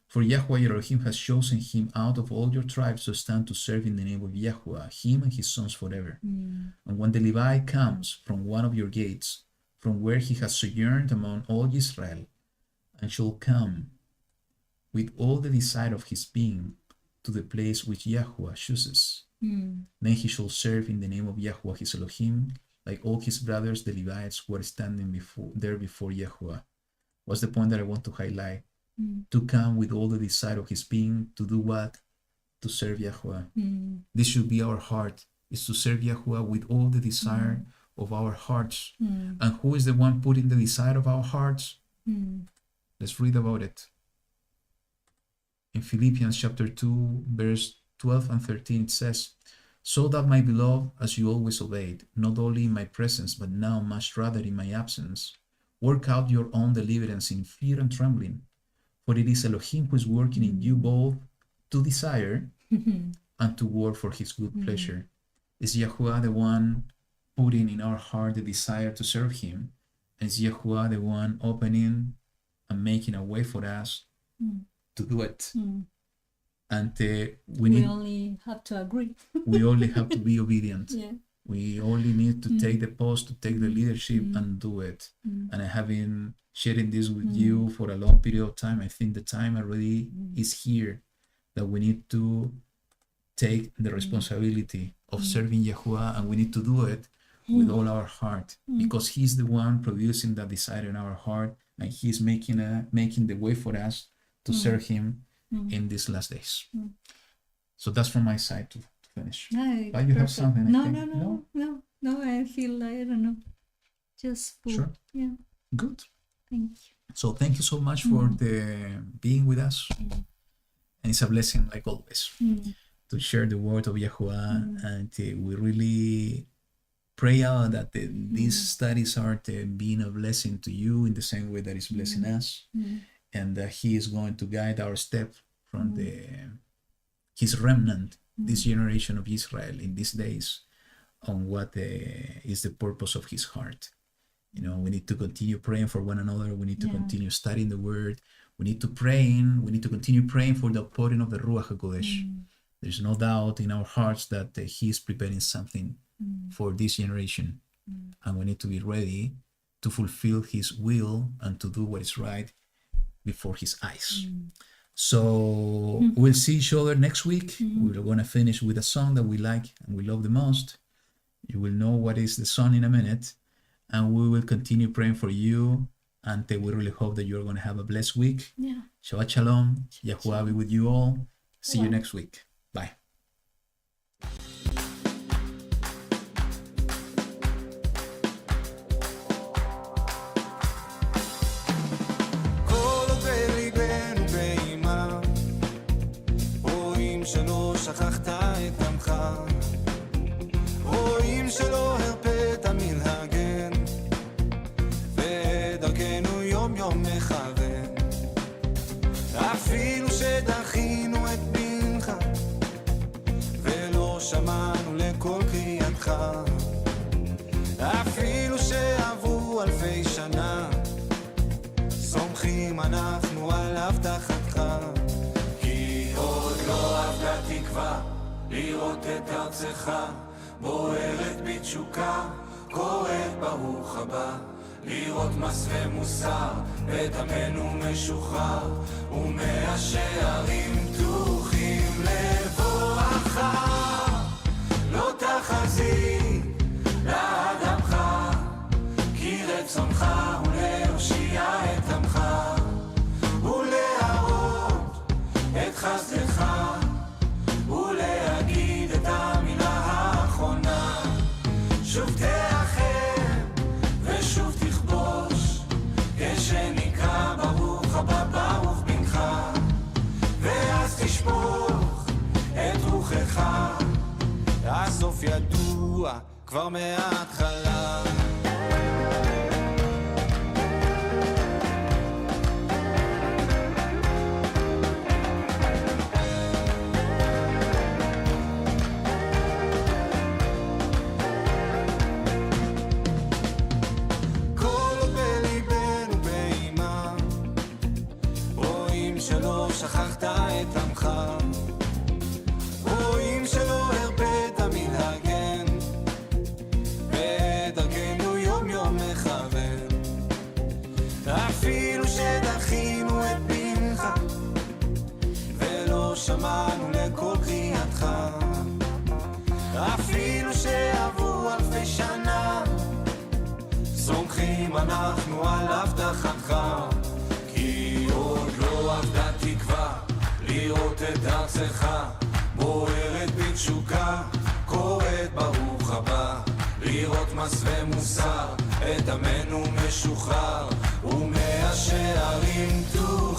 For YaHuWaH your Elohim has chosen him out of all your tribes to stand to serve in the name of YaHuWaH, him and his sons forever. And when the Levite comes from one of your gates, from where he has sojourned among all Israel, and shall come with all the desire of his being to the place which YaHuWaH chooses, then he shall serve in the name of YaHuWaH his Elohim, like all his brothers the Levites who are standing before YaHuWaH. What's the point that I want to highlight? To come with all the desire of his being, to do what? To serve YaHuWaH. This should be our heart, is to serve YaHuWaH with all the desire of our hearts. And who is the one putting the desire of our hearts? Let's read about it. In Philippians chapter 2, verse 12 and 13, it says, so that my beloved, as you always obeyed, not only in my presence, but now much rather in my absence, work out your own deliverance in fear and trembling. For it is Elohim who is working in you both to desire and to work for his good pleasure. Is YaHuWaH the one putting in our heart the desire to serve him? And is YaHuWaH the one opening and making a way for us to do it? And we only have to agree. We only have to be obedient. We only need to take the post, to take the leadership and do it. And I have been sharing this with you for a long period of time. I think the time already is here that we need to take the responsibility of serving YaHuWaH, and we need to do it with all our heart, because he's the one producing that desire in our heart, and he's making the way for us to serve him in these last days. So that's from my side to finish. But you have something? No, I feel, I don't know, just full. Sure. Yeah. Good. Thank you. So thank you so much for being with us. And it's a blessing, like always, to share the word of YaHuWaH. And we really pray out that these studies are being a blessing to you in the same way that it's blessing us. And that he is going to guide our step from his remnant, this generation of Israel in these days, on what is the purpose of his heart. You know, we need to continue praying for one another. We need to continue studying the word. We need to continue praying for the outpouring of the Ruach HaKodesh. There's no doubt in our hearts that he is preparing something for this generation. And we need to be ready to fulfill his will and to do what is right before his eyes. So we'll see each other next week. We're going to finish with a song that we like and we love the most. You will know what is the song in a minute. And we will continue praying for you. And we really hope that you're going to have a blessed week. Yeah. Shabbat Shalom. YaHuWaH be with you all. See you next week. Bye. כל עוד בליבנו באימה, רואים שלא שכחת את עמך, רואים שלא הרפאת מלהגן, ודרכנו יום יום מכוון. אפילו שדחינו את בנך, ולא שמענו לכל קריאתך, אפילו שעברו אלפי שנה, סומכים אנחנו על הבטחתך. כי עוד לא אבדה תקווה לראות את ארצך בוערת בתשוקה, קוראת ברוך הבא, לראות מסווה מוסר ודמנו משוחרר, ומהשערים פתוחים לבואך. לא תחזיק לאדמך, כי רצונך הוא להושיע את עמך, ולהראות את חסדך, ולהגיד את המילה האחרונה. שוב תאחר ושוב תכבוש, כשנקרא ברוך הבא ברוך בנך, ואז תשפוך את רוחך. הסוף ידוע כבר מההתחלה. כל עוד בליבנו באימה, רואים שלא שכחת את עמך, רואים שלא הרפאת מלהגן, בדרכנו יום יום מכוון. אפילו שדחינו את בנך, ולא שמענו לכל קריאתך, אפילו שעברו אלפי שנה, סומכים אנחנו על הבטחתך. כי עוד לא אבדה תקווה לראות את ארצך בוערת בתשוקה, קוראת ברוך הבא, לראות מסווה מוסר, את דמנו משוחרר, ומהשערים פתוחים